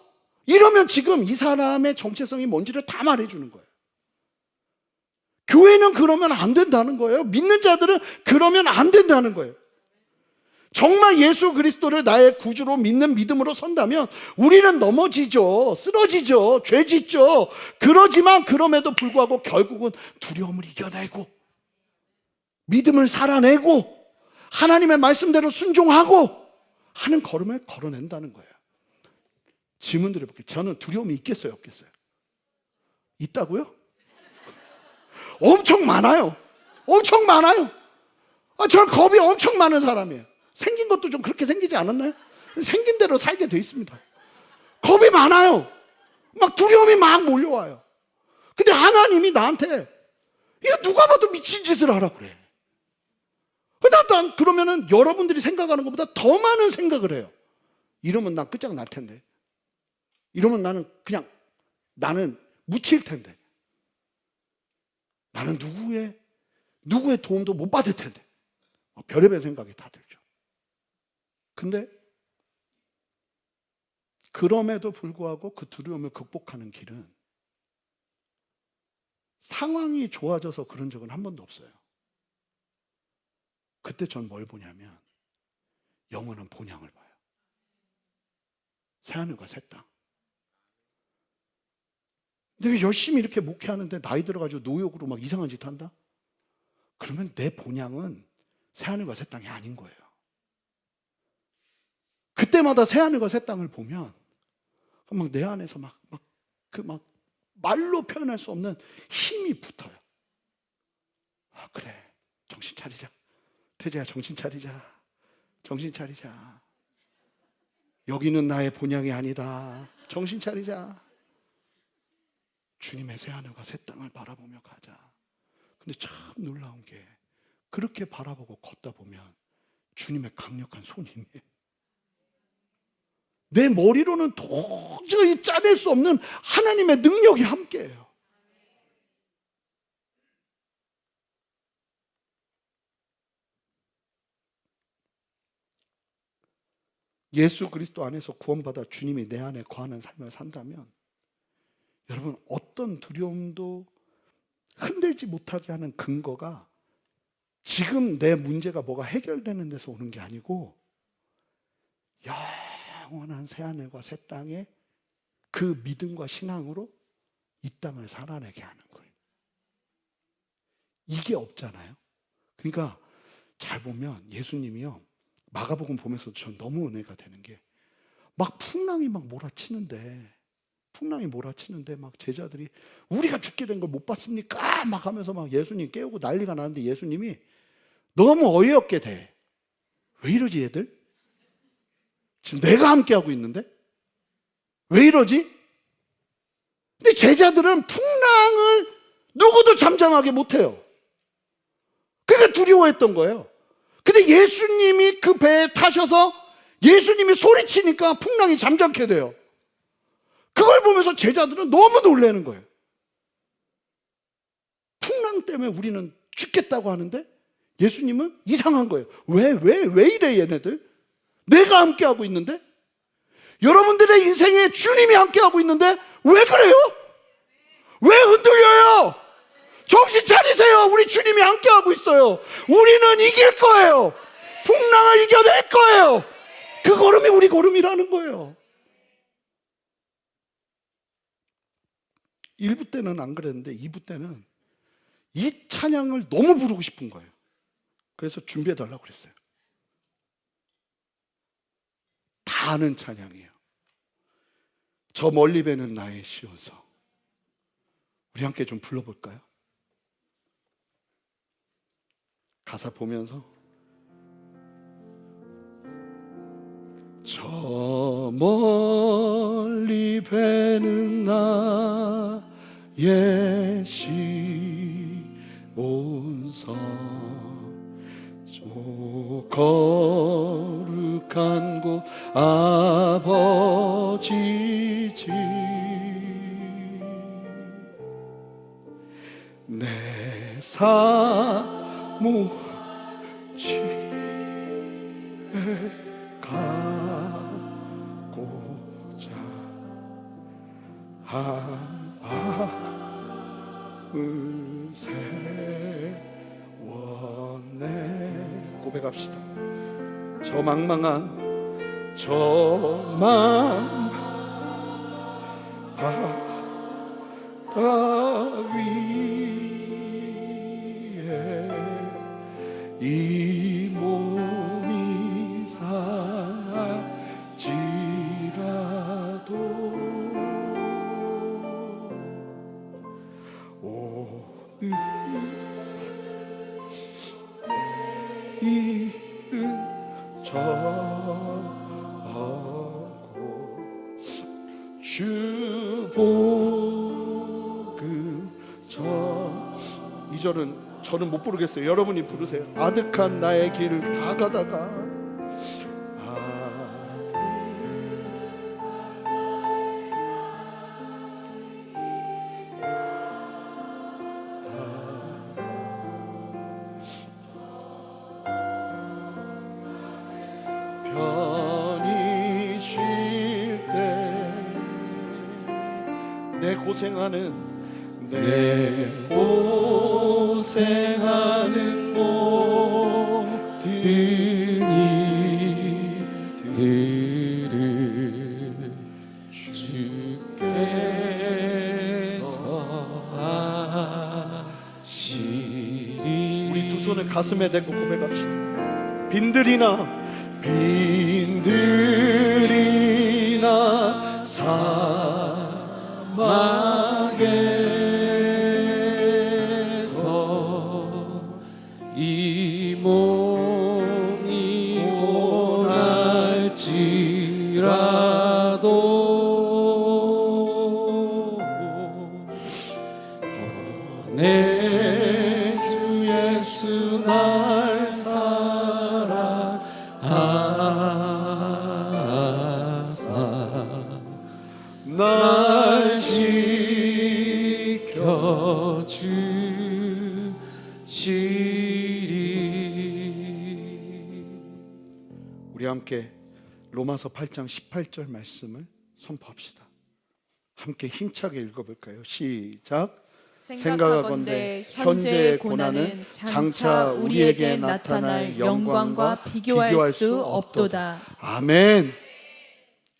이러면 지금 이 사람의 정체성이 뭔지를 다 말해주는 거예요. 교회는 그러면 안 된다는 거예요. 믿는 자들은 그러면 안 된다는 거예요. 정말 예수 그리스도를 나의 구주로 믿는 믿음으로 선다면 우리는 넘어지죠. 쓰러지죠. 죄 짓죠. 그러지만 그럼에도 불구하고 결국은 두려움을 이겨내고 믿음을 살아내고 하나님의 말씀대로 순종하고 하는 걸음을 걸어낸다는 거예요. 질문 드려볼게요. 저는 두려움이 있겠어요? 없겠어요? 있다고요? 엄청 많아요. 엄청 많아요. 저는 겁이 엄청 많은 사람이에요. 생긴 것도 좀 그렇게 생기지 않았나요? 생긴 대로 살게 돼 있습니다. 겁이 많아요. 막 두려움이 막 몰려와요. 근데 하나님이 나한테 이거 누가 봐도 미친 짓을 하라 그래. 난 그러면은 여러분들이 생각하는 것보다 더 많은 생각을 해요. 이러면 난 끝장날 텐데. 이러면 나는 묻힐 텐데. 나는 누구의 도움도 못 받을 텐데. 별의별 생각이 다 들죠. 근데 그럼에도 불구하고 그 두려움을 극복하는 길은 상황이 좋아져서 그런 적은 한 번도 없어요. 그때 전 뭘 보냐면 영원한 본향을 봐요. 새하늘과 새 땅. 내가 열심히 이렇게 목회하는데 나이 들어가지고 노역으로 막 이상한 짓 한다? 그러면 내 본향은 새하늘과 새 땅이 아닌 거예요. 그때마다 새하늘과 새 땅을 보면 막 내 안에서 막 말로 표현할 수 없는 힘이 붙어요. 그래, 정신 차리자. 태재야, 정신 차리자. 정신 차리자. 여기는 나의 본향이 아니다. 정신 차리자. 주님의 새하늘과 새 땅을 바라보며 가자. 근데 참 놀라운 게 그렇게 바라보고 걷다 보면 주님의 강력한 손이 내 머리로는 도저히 짜낼 수 없는 하나님의 능력이 함께해요. 예수 그리스도 안에서 구원받아 주님이 내 안에 거하는 삶을 산다면 여러분, 어떤 두려움도 흔들지 못하게 하는 근거가 지금 내 문제가 뭐가 해결되는 데서 오는 게 아니고 영원한 새하늘과 새 땅에 그 믿음과 신앙으로 이 땅을 살아내게 하는 거예요. 이게 없잖아요. 그러니까 잘 보면 예수님이요, 마가복음 보면서 전 너무 은혜가 되는 게, 막 풍랑이 막 몰아치는데 막 제자들이 우리가 죽게 된 걸 못 봤습니까? 막 하면서 막 예수님 깨우고 난리가 나는데 예수님이 너무 어이없게 돼. 왜 이러지 얘들? 지금 내가 함께하고 있는데? 왜 이러지? 근데 제자들은 풍랑을 누구도 잠잠하게 못해요. 그러니까 두려워했던 거예요. 근데 예수님이 그 배에 타셔서 예수님이 소리치니까 풍랑이 잠잠게 돼요. 그걸 보면서 제자들은 너무 놀라는 거예요. 풍랑 때문에 우리는 죽겠다고 하는데 예수님은 이상한 거예요. 왜 이래 얘네들? 내가 함께하고 있는데? 여러분들의 인생에 주님이 함께하고 있는데 왜 그래요? 왜 흔들려요? 정신 차리세요. 우리 주님이 함께하고 있어요. 우리는 이길 거예요. 풍랑을 이겨낼 거예요. 그 걸음이 우리 걸음이라는 거예요. 1부 때는 안 그랬는데 2부 때는 이 찬양을 너무 부르고 싶은 거예요. 그래서 준비해 달라고 그랬어요. 다 아는 찬양이에요. 저 멀리 배는 나의 시온성. 우리 함께 좀 불러볼까요? 가사 보면서 저 멀리 배는 나의 시온성 저 거룩한 곳 아버지 집 내 사모집에 가고자 한 밤을 세웠네. 고백합시다. 저 망망한 저 바다 위에 이 몸이 살지라도 오늘 일은 저하고 주복음 저 2절은 저는 못 부르겠어요. 여러분이 부르세요. 아득한 나의 길을 다 가다가 편히 쉴 때 내 고생하는 내 고생하는 모든 일들을 주께서 아시리. 우리 두 손을 가슴에 대고 고백합시다. 빈들이나 사막에서 이 몸이 원할지라도 내 주 예수 날 사랑하사 날 지켜주시리. 우리 함께 로마서 8장 18절 말씀을 선포합시다. 함께 힘차게 읽어볼까요? 시작. 생각하건대 현재의 고난은 장차 우리에게 나타날 영광과 비교할 수 없도다. 아멘.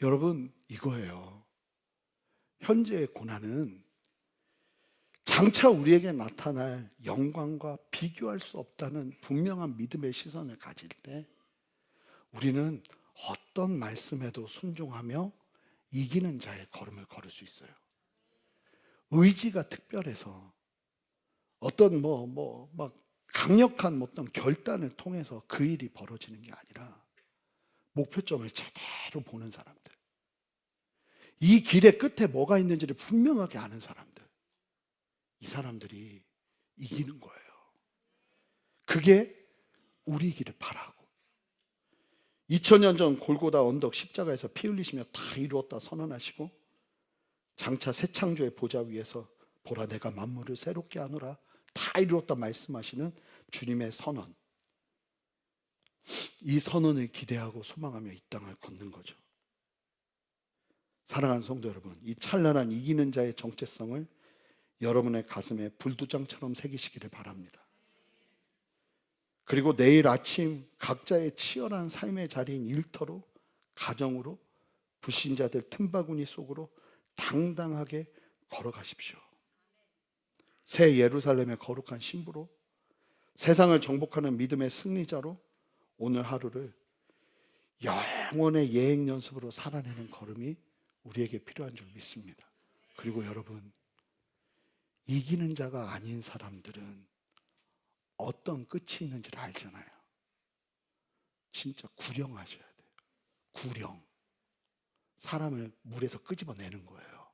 여러분, 이거예요. 현재의 고난은 장차 우리에게 나타날 영광과 비교할 수 없다는 분명한 믿음의 시선을 가질 때 우리는 어떤 말씀에도 순종하며 이기는 자의 걸음을 걸을 수 있어요. 의지가 특별해서 어떤 막 강력한 어떤 결단을 통해서 그 일이 벌어지는 게 아니라 목표점을 제대로 보는 사람들, 이 길의 끝에 뭐가 있는지를 분명하게 아는 사람들, 이 사람들이 이기는 거예요. 그게 우리이기를 바라고 2000년 전 골고다 언덕 십자가에서 피 흘리시며 다 이루었다 선언하시고 장차 새 창조의 보좌 위에서 보라 내가 만물을 새롭게 하노라 다 이루었다 말씀하시는 주님의 선언, 이 선언을 기대하고 소망하며 이 땅을 걷는 거죠. 사랑하는 성도 여러분, 이 찬란한 이기는 자의 정체성을 여러분의 가슴에 불도장처럼 새기시기를 바랍니다. 그리고 내일 아침 각자의 치열한 삶의 자리인 일터로, 가정으로, 불신자들 틈바구니 속으로 당당하게 걸어가십시오. 새 예루살렘의 거룩한 신부로, 세상을 정복하는 믿음의 승리자로 오늘 하루를 영원의 예행 연습으로 살아내는 걸음이 우리에게 필요한 줄 믿습니다. 그리고 여러분, 이기는 자가 아닌 사람들은 어떤 끝이 있는지를 알잖아요. 진짜 구령하셔야 돼요. 구령. 사람을 물에서 끄집어내는 거예요.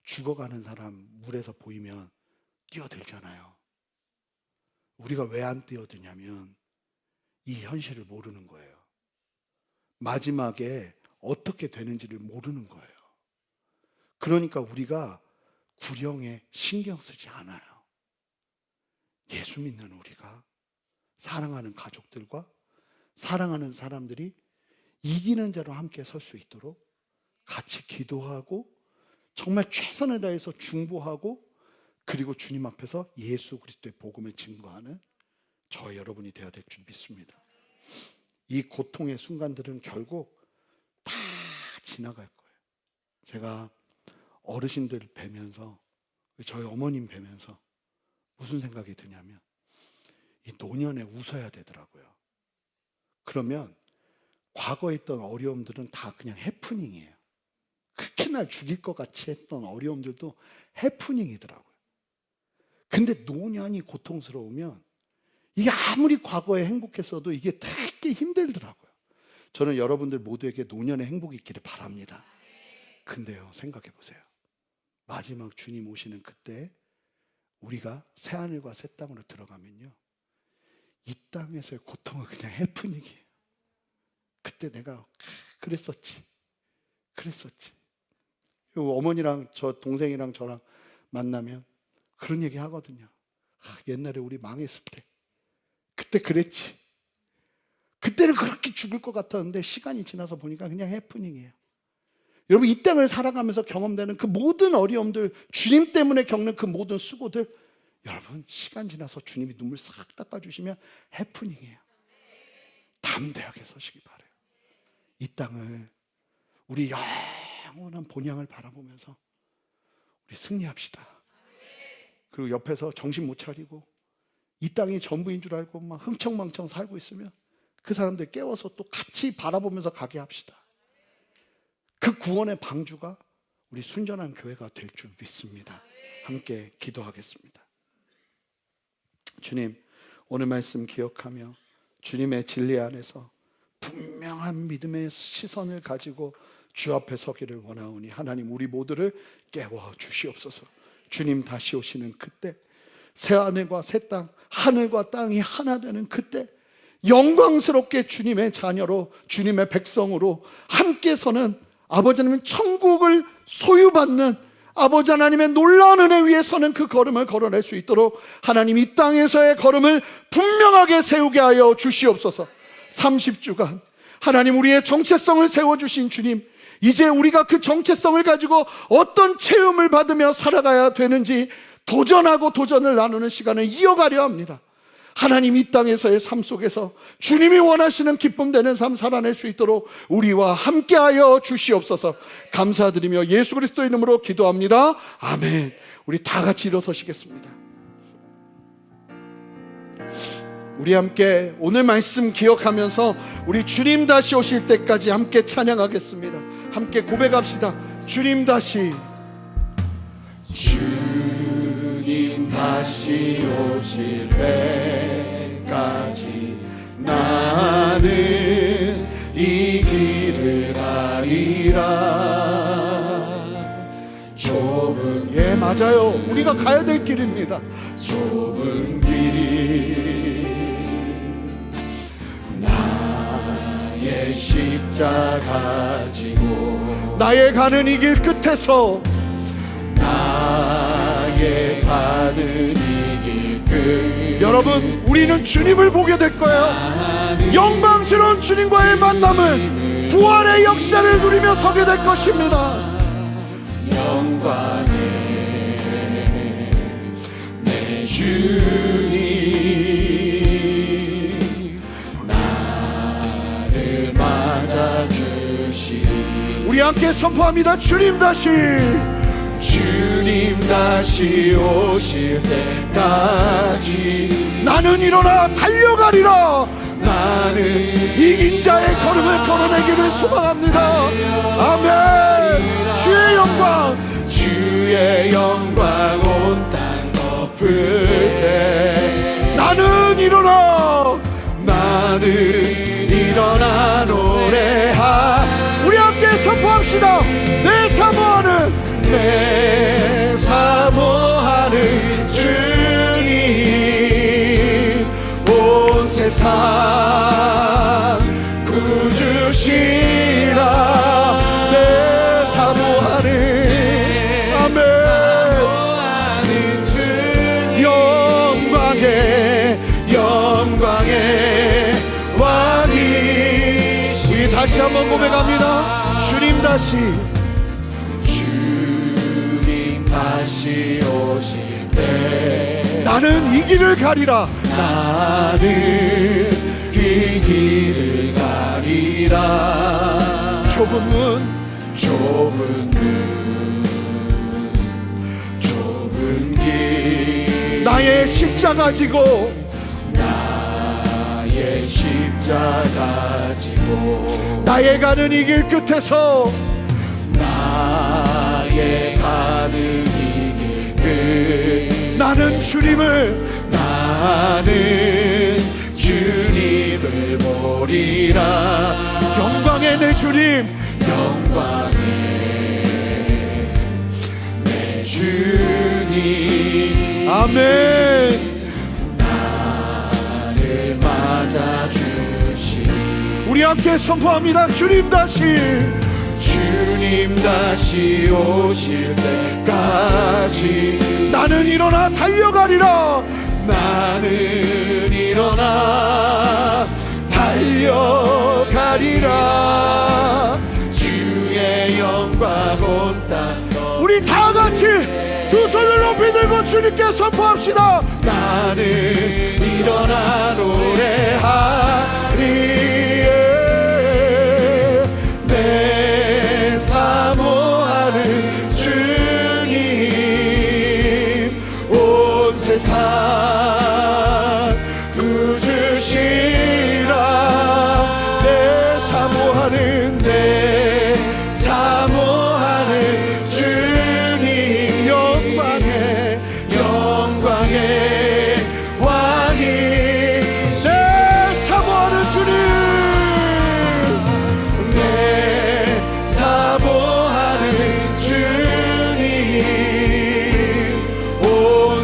죽어가는 사람 물에서 보이면 뛰어들잖아요. 우리가 왜 안 뛰어드냐면 이 현실을 모르는 거예요. 마지막에 어떻게 되는지를 모르는 거예요. 그러니까 우리가 구령에 신경 쓰지 않아요. 예수 믿는 우리가, 사랑하는 가족들과 사랑하는 사람들이 이기는 자로 함께 설 수 있도록 같이 기도하고 정말 최선을 다해서 중보하고 그리고 주님 앞에서 예수 그리스도의 복음을 증거하는 저 여러분이 되어야 될 줄 믿습니다. 이 고통의 순간들은 결국 다 지나갈 거예요. 제가 어르신들 뵈면서, 저희 어머님 뵈면서 무슨 생각이 드냐면 이 노년에 웃어야 되더라고요. 그러면 과거에 있던 어려움들은 다 그냥 해프닝이에요. 그렇게 날 죽일 것 같이 했던 어려움들도 해프닝이더라고요. 근데 노년이 고통스러우면 이게 아무리 과거에 행복했어도 이게 되게 힘들더라고요. 저는 여러분들 모두에게 노년의 행복이 있기를 바랍니다. 근데요, 생각해 보세요. 마지막 주님 오시는 그때 우리가 새하늘과 새 땅으로 들어가면요, 이 땅에서의 고통은 그냥 해프닝이에요. 그때 내가 그랬었지. 어머니랑 저 동생이랑 저랑 만나면 그런 얘기 하거든요. 옛날에 우리 망했을 때 그때 그랬지. 그때는 그렇게 죽을 것 같았는데 시간이 지나서 보니까 그냥 해프닝이에요. 여러분, 이 땅을 살아가면서 경험되는 그 모든 어려움들, 주님 때문에 겪는 그 모든 수고들, 여러분 시간 지나서 주님이 눈물 싹 닦아주시면 해프닝이에요. 담대하게 서시기 바라요. 이 땅을 우리 영원한 본향을 바라보면서 우리 승리합시다. 그리고 옆에서 정신 못 차리고 이 땅이 전부인 줄 알고 막 흥청망청 살고 있으면 그 사람들 깨워서 또 같이 바라보면서 가게 합시다. 그 구원의 방주가 우리 순전한 교회가 될 줄 믿습니다. 함께 기도하겠습니다. 주님, 오늘 말씀 기억하며 주님의 진리 안에서 분명한 믿음의 시선을 가지고 주 앞에 서기를 원하오니 하나님, 우리 모두를 깨워 주시옵소서. 주님 다시 오시는 그때, 새하늘과 새 땅, 하늘과 땅이 하나 되는 그때 영광스럽게 주님의 자녀로, 주님의 백성으로 함께 서는 아버지 하나님 천국을 소유받는 아버지 하나님의 놀라운 은혜 위에 서는 그 걸음을 걸어낼 수 있도록 하나님 이 땅에서의 걸음을 분명하게 세우게 하여 주시옵소서. 30주간 하나님 우리의 정체성을 세워주신 주님, 이제 우리가 그 정체성을 가지고 어떤 체험을 받으며 살아가야 되는지 도전하고 도전을 나누는 시간을 이어가려 합니다. 하나님 이 땅에서의 삶 속에서 주님이 원하시는 기쁨 되는 삶 살아낼 수 있도록 우리와 함께하여 주시옵소서. 감사드리며 예수 그리스도 이름으로 기도합니다. 아멘. 우리 다 같이 일어서시겠습니다. 우리 함께 오늘 말씀 기억하면서 우리 주님 다시 오실 때까지 함께 찬양하겠습니다. 함께 고백합시다. 주님 다시 오실 때까지 나는 이 길을 가리라. 좁은 예 맞아요. 우리가 가야 될 길입니다. 좁은 길 나의 십자가 지고 나의 가는 이 길 끝에서 나의 가는 이 길 끝 여러분 우리는 주님을 보게 될 거예요. 영광스러운 주님과의 만남을 부활의 역사를 누리며 서게 될 것입니다. 영광의 내 주님 나를 맞아주시리. 우리 함께 선포합니다. 주님 다시 오실 때까지 나는 일어나 달려가리라. 나는 이긴 자의 걸음을 걸어내기를 소망합니다. 아멘. 주의 영광 온 땅 덮을 때 나는 일어나 노래하. 우리 함께 선포합시다. 내 사모하는 주님 온 세상 구주시라. 내 사모하는 아멘 주님 영광의 왕이. 우리 다시 한번 고백합니다. 주님 다시 오실 때 나는 이 길을 가리라. 나는 이 길을 가리라. 좁은 길 나의 십자가 지고 나의 가는 이 길 끝에서 나의 가는 이 길 끝 나는 주님을 보리라. 영광의 내 주님 아멘. 나를 맞아주시니. 우리 함께 선포합니다. 주님 다시 오실 때까지 나는 일어나 달려가리라. 나는 일어나 달려가리라. 주의 영광 온 땅. 우리 다 같이 두 손을 높이 들고 주님께 선포합시다. 나는 일어나 노래하리. 사모하는 주님 온 세상 구주시라. 내 사모하는 주님 영광의 왕이. 내 사모하는 주님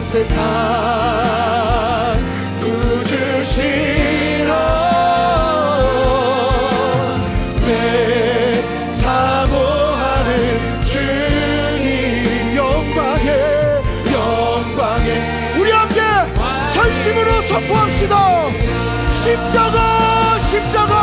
세상 구주시라. 내 사모하는 주님 영광의 우리 함께 전심으로 선포합시다. 십자가 십자가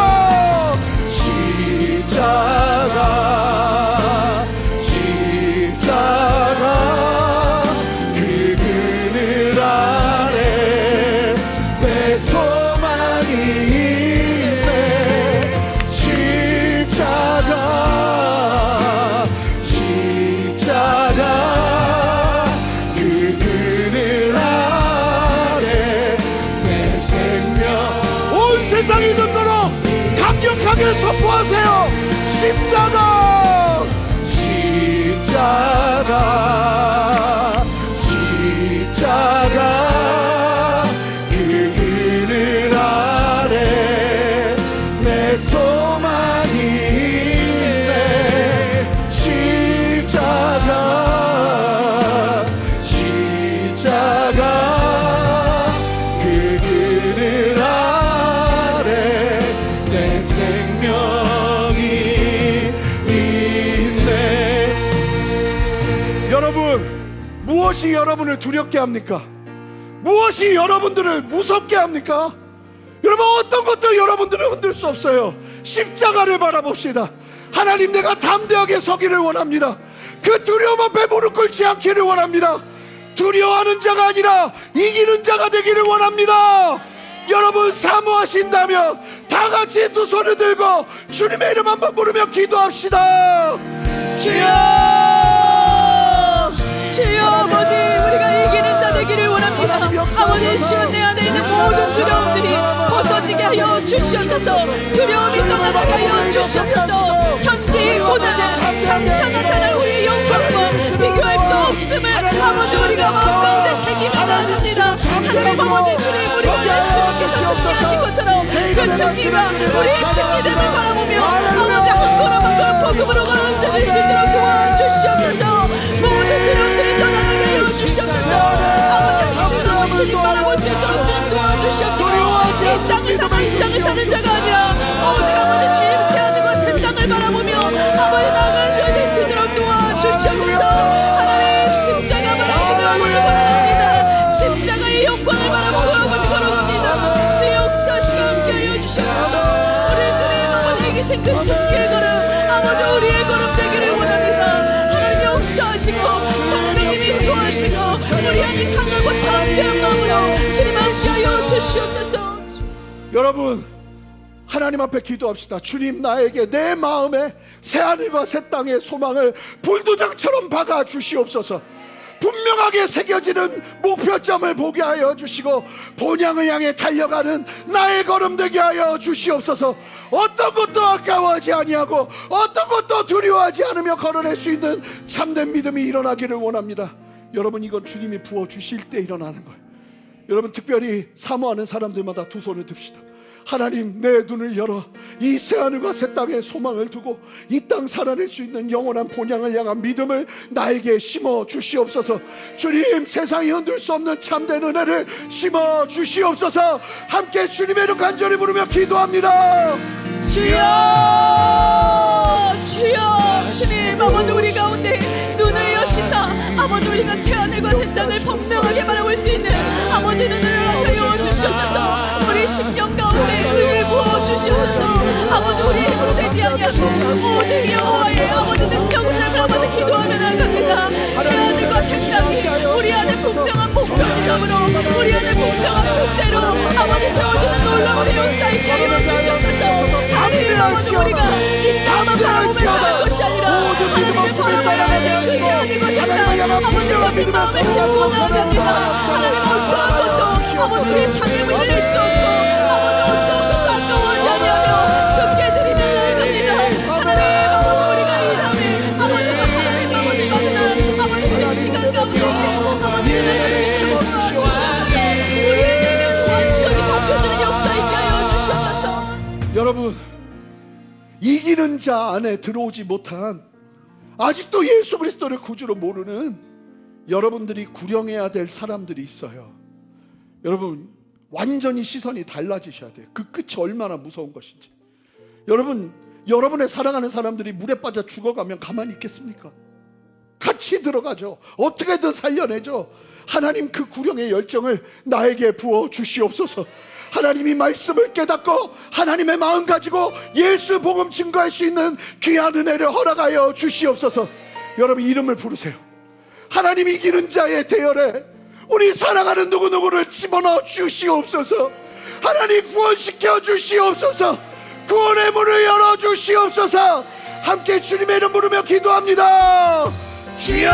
무엇이 여러분을 두렵게 합니까? 무엇이 여러분들을 무섭게 합니까? 여러분, 어떤 것도 여러분들을 흔들 수 없어요. 십자가를 바라봅시다. 하나님, 내가 담대하게 서기를 원합니다. 그 두려움 앞에 무릎 꿇지 않기를 원합니다. 두려워하는 자가 아니라 이기는 자가 되기를 원합니다. 여러분, 사모하신다면 다 같이 두 손을 들고 주님의 이름 한번 부르며 기도합시다. 주여, 주여, 아버지, 우리가 이기는 자 되기를 원합니다. 아버지, 시간 내 안에 있는 모든 두려움들이 벗어지게 하여 주시옵소서. 두려움이 떠나가게 하여 주시옵소서. 현재의 고난은 장차 나타날 우리의 영광과 비교할 수 없음을 아버지, 우리가 마음 가운데 새기며 나갑니다. 하나님 아버지, 주님, 우리가 예수님께서 승리하신 것처럼 그 승리가 우리의 승리됨을 바라보며 아버지, 한 걸음 한 걸음 복음으로 걸어들일 수 있도록 도와주시옵소서. 모든 두려움들이 떠나가게 하여 주시옵소서. 아버지, 하나님 주님 바라볼 수 있도록 좀 도와주시옵소서. 이 땅을 사는 이 땅을 사는 자가 아니라 오직 아버지 주님 새 하늘과 새 땅을 바라보며 아버지 나아가는 자가 될 수 있도록 도와주시옵소서. 하나님, 십자가 바라보며 아버지 걸어갑니다. 십자가의 영광을 바라보고 아버지 걸어갑니다. 주의 역사시고 함께하여 주시옵소서. 우리 주님 아버지 이기신 그 승리의 걸음 아버지 우리의 걸음 되기를 원합니다. 하나님 역사하시고 성령님이 도와주시고 우리 안에 강하고 담대한 마음으로 주님 함께하여 주시옵소서. 여러분, 하나님 앞에 기도합시다. 주님, 나에게 내 마음에 새하늘과 새 땅의 소망을 불도장처럼 박아 주시옵소서. 분명하게 새겨지는 목표점을 보게 하여 주시고 본향을 향해 달려가는 나의 걸음 되게 하여 주시옵소서. 어떤 것도 아까워하지 아니하고 어떤 것도 두려워하지 않으며 걸어낼 수 있는 참된 믿음이 일어나기를 원합니다. 여러분, 이건 주님이 부어주실 때 일어나는 거예요. 여러분, 특별히 사모하는 사람들마다 두 손을 듭시다. 하나님, 내 눈을 열어 이 새하늘과 새 땅에 소망을 두고 이 땅 살아낼 수 있는 영원한 본향을 향한 믿음을 나에게 심어 주시옵소서. 주님, 세상이 흔들 수 없는 참된 은혜를 심어 주시옵소서. 함께 주님의 이름 간절히 부르며 기도합니다. 주여, 주여, 주님 아버지, 우리 가운데 눈을 여시사 아버지 우리가 새하늘과 새 땅을 분명하게 바라볼 수 있는 아버지 눈을 허락하여 주시옵소서. 우리 심령 가운데 은혜를 부어주시옵소서. 아버지, 우리 힘으로 되지 아니하고 모든 여호와의 아버지 능력으로 아버지 기도하며 나갑니다. 새하늘과 새 땅이 우리 안에 분명한 목표 지점으로 우리 안에 분명한 뜻대로 아버지 세워지는 놀라운 역사 있게 하여 주시옵소서. 하나님 아버지, 우리가 이 땅만 바라보며 사는 것이 아니라 하나님을 바라봐야 하는 그 새하늘과 새 땅 아버지 같은 마음에 심고 나갑니다. 하나님, 어떠한 것도 아버지 우리의 장애물 낼 수 없고 아버지 어떠한 것도 아까워하지 아니하며 주께 드리며 나아갑니다. 하나님 아버지, 우리가 이 밤에 아버지 하나님 아버지 만나 아버지 그 시간 가운데 아버지 은혜를 주시옵소서. 우리에게 완전히 바뀌어지는 역사 있게 하여 주시옵소서. 여러분, 이기는 자 안에 들어오지 못한, 아직도 예수 그리스도를 구주로 모르는 여러분들이 구령해야 될 사람들이 있어요. 여러분, 완전히 시선이 달라지셔야 돼요. 그 끝이 얼마나 무서운 것인지. 여러분, 여러분의 사랑하는 사람들이 물에 빠져 죽어가면 가만히 있겠습니까? 같이 들어가죠. 어떻게든 살려내죠. 하나님, 그 구령의 열정을 나에게 부어 주시옵소서. 하나님이 말씀을 깨닫고 하나님의 마음 가지고 예수 복음 증거할 수 있는 귀한 은혜를 허락하여 주시옵소서. 여러분, 이름을 부르세요. 하나님, 이기는 자의 대열에 우리 사랑하는 누구누구를 집어넣어 주시옵소서. 하나님, 구원시켜 주시옵소서. 구원의 문을 열어 주시옵소서. 함께 주님의 이름 부르며 기도합니다. 주여,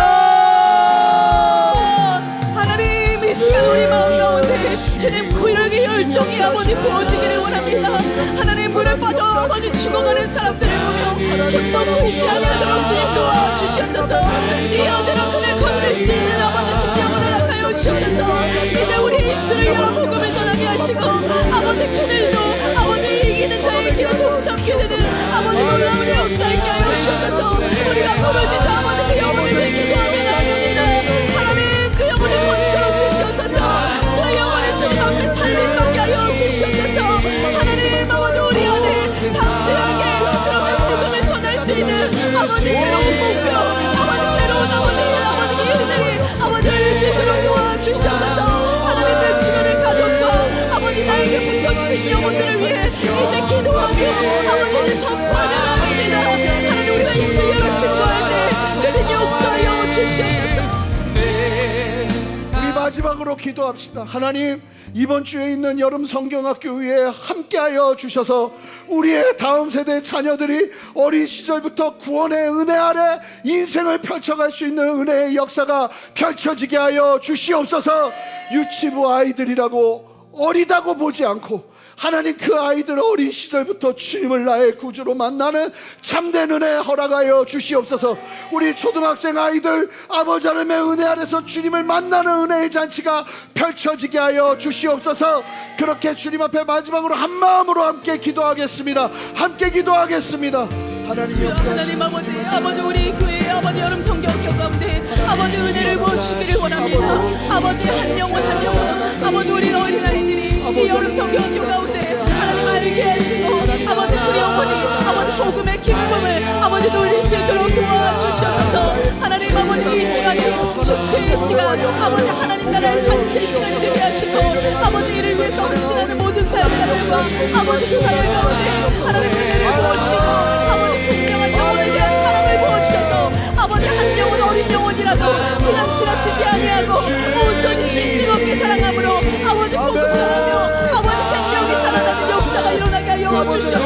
하나님, 이 시간 우리 마음 가운데 주님 구력의 열정이 아버지 부어지기를 원합니다. 하나님, 물에 빠져 아버지 죽어가는 사람들을 보며 손 놓고 있지 아니하도록 주님 도와주시옵소서. 뛰어들어 그를 건질 수 있는 아버지 심령을 허락하여 주시옵소서. 이제 우리 입술을 열어 복음을 전하게 하시고 아버지 그들도 아버지 이기는 자의 길에 동참게 되는 아버지 놀라운 역사 있게 하여 주시옵소서. 우리가 부르짖어 아버지 그 영혼을 기도하며 나갑니다. 하나님, 그 영혼을 건져 주시옵소서. 그 영혼을 주님 앞에 살림받게 하여 주시옵소서. 하나님 아버지, 우리 안에 담대하게 그렇게 복음을 전할 수 있는 아버지 새로운 목표, 아버지 새로운 아버지 이 은혜를 아버지 마지막으로 기도합시다. 하나님, 이번 주에 있는 여름 성경학교에 함께하여 주셔서 우리의 다음 세대 자녀들이 어린 시절부터 구원의 은혜 아래 인생을 펼쳐갈 수 있는 은혜의 역사가 펼쳐지게 하여 주시옵소서. 유치부 아이들이라고 어리다고 보지 않고 하나님, 그 아이들 어린 시절부터 주님을 나의 구주로 만나는 참된 은혜 허락하여 주시옵소서. 우리 초등학생 아이들 아버지 하나님의 은혜 아래서 주님을 만나는 은혜의 잔치가 펼쳐지게 하여 주시옵소서. 그렇게 주님 앞에 마지막으로 한 마음으로 함께 기도하겠습니다. 함께 기도하겠습니다. 하나님 아버지 우리 교회 아버지 여름 성경학교 가운데 아버지 은혜를 부어주시기를 원합니다. 아버지 한 영혼 한 영혼 아버지 우리 어린아이들이 이 여름 성경학교 가운데 하나님 알게 하시고 아버지 그 영혼이 아버지 복음의 기쁨을 아버지 돌릴 수 있도록 도와주셔서 하나님 아버지 이 시간이 축제의 시간 아버지 하나님 나라의 잔치의 시간이 되게 하시고 아버지 이를 위해서 헌신하는 모든 사역자들과 아버지 그 사역 가운데 하나님 은혜를 부어주시고 아버지 분명한 영혼에 대한 사랑을 부어주셔서 아버지 한 영혼 어린 영혼이라도 그냥 지나치지 아니하고 온전히 주님 뜨겁게 사랑함으로 아버지 복음전하며 아버지 생명이 살아나는 역사가 일어나게 하여 주셔서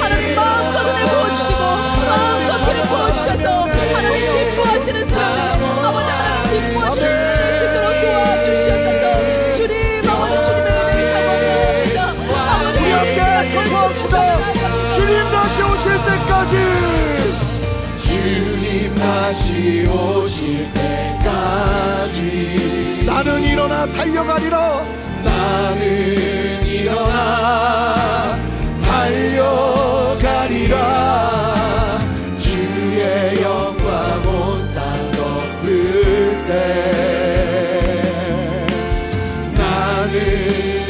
하나님 마음껏 은혜 부어주시고 마음껏 은혜 부어주셔서 하나님 기뻐하시는 시간에 아버지 하나님 기뻐하시는 시간을 주도록 도와주셔서 주님 아버지 주님의 은혜를 사모합니다. 아버지 우리 시간을 주옵소서. 주님 다시 오실 때까지, 주님 다시 오실 때까지 나는 일어나 달려가리라. 나는 일어나 달려가리라. 주의 영광 온 땅 덮을 때 나는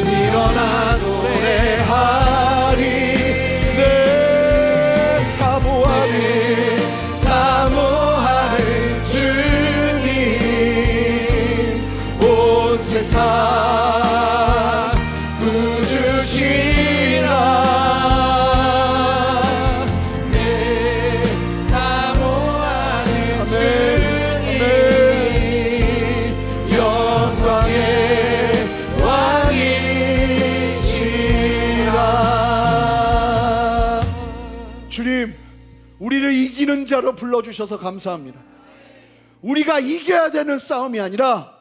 일어나 노래하리. 내 사모하는 주님 온 세상 구주시라. 내 사모하는 주님 영광의 왕이시라. 주님, 우리를 이기는 자로 불러주셔서 감사합니다. 우리가 이겨야 되는 싸움이 아니라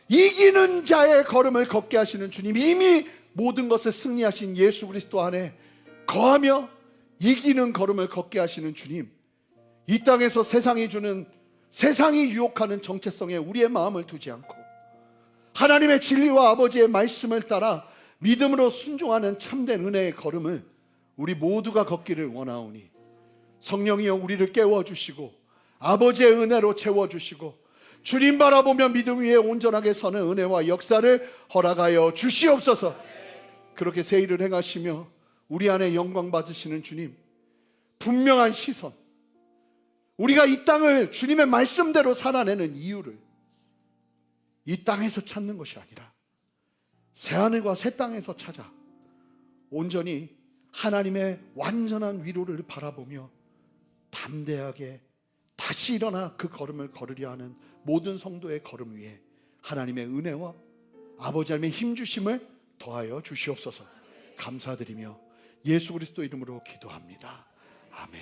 이기는 자의 걸음을 걷게 하시는 주님, 이미 모든 것을 승리하신 예수 그리스도 안에 거하며 이기는 걸음을 걷게 하시는 주님, 이 땅에서 세상이 유혹하는 정체성에 우리의 마음을 두지 않고 하나님의 진리와 아버지의 말씀을 따라 믿음으로 순종하는 참된 은혜의 걸음을 우리 모두가 걷기를 원하오니 성령이여 우리를 깨워주시고 아버지의 은혜로 채워주시고 주님 바라보며 믿음 위에 온전하게 서는 은혜와 역사를 허락하여 주시옵소서. 그렇게 새 일을 행하시며 우리 안에 영광 받으시는 주님, 분명한 시선, 우리가 이 땅을 주님의 말씀대로 살아내는 이유를 이 땅에서 찾는 것이 아니라 새하늘과 새 땅에서 찾아 온전히 하나님의 완전한 위로를 바라보며 담대하게 다시 일어나 그 걸음을 걸으려 하는 모든 성도의 걸음 위에 하나님의 은혜와 아버지 하나님의 힘주심을 더하여 주시옵소서. 감사드리며 예수 그리스도 이름으로 기도합니다. 아멘.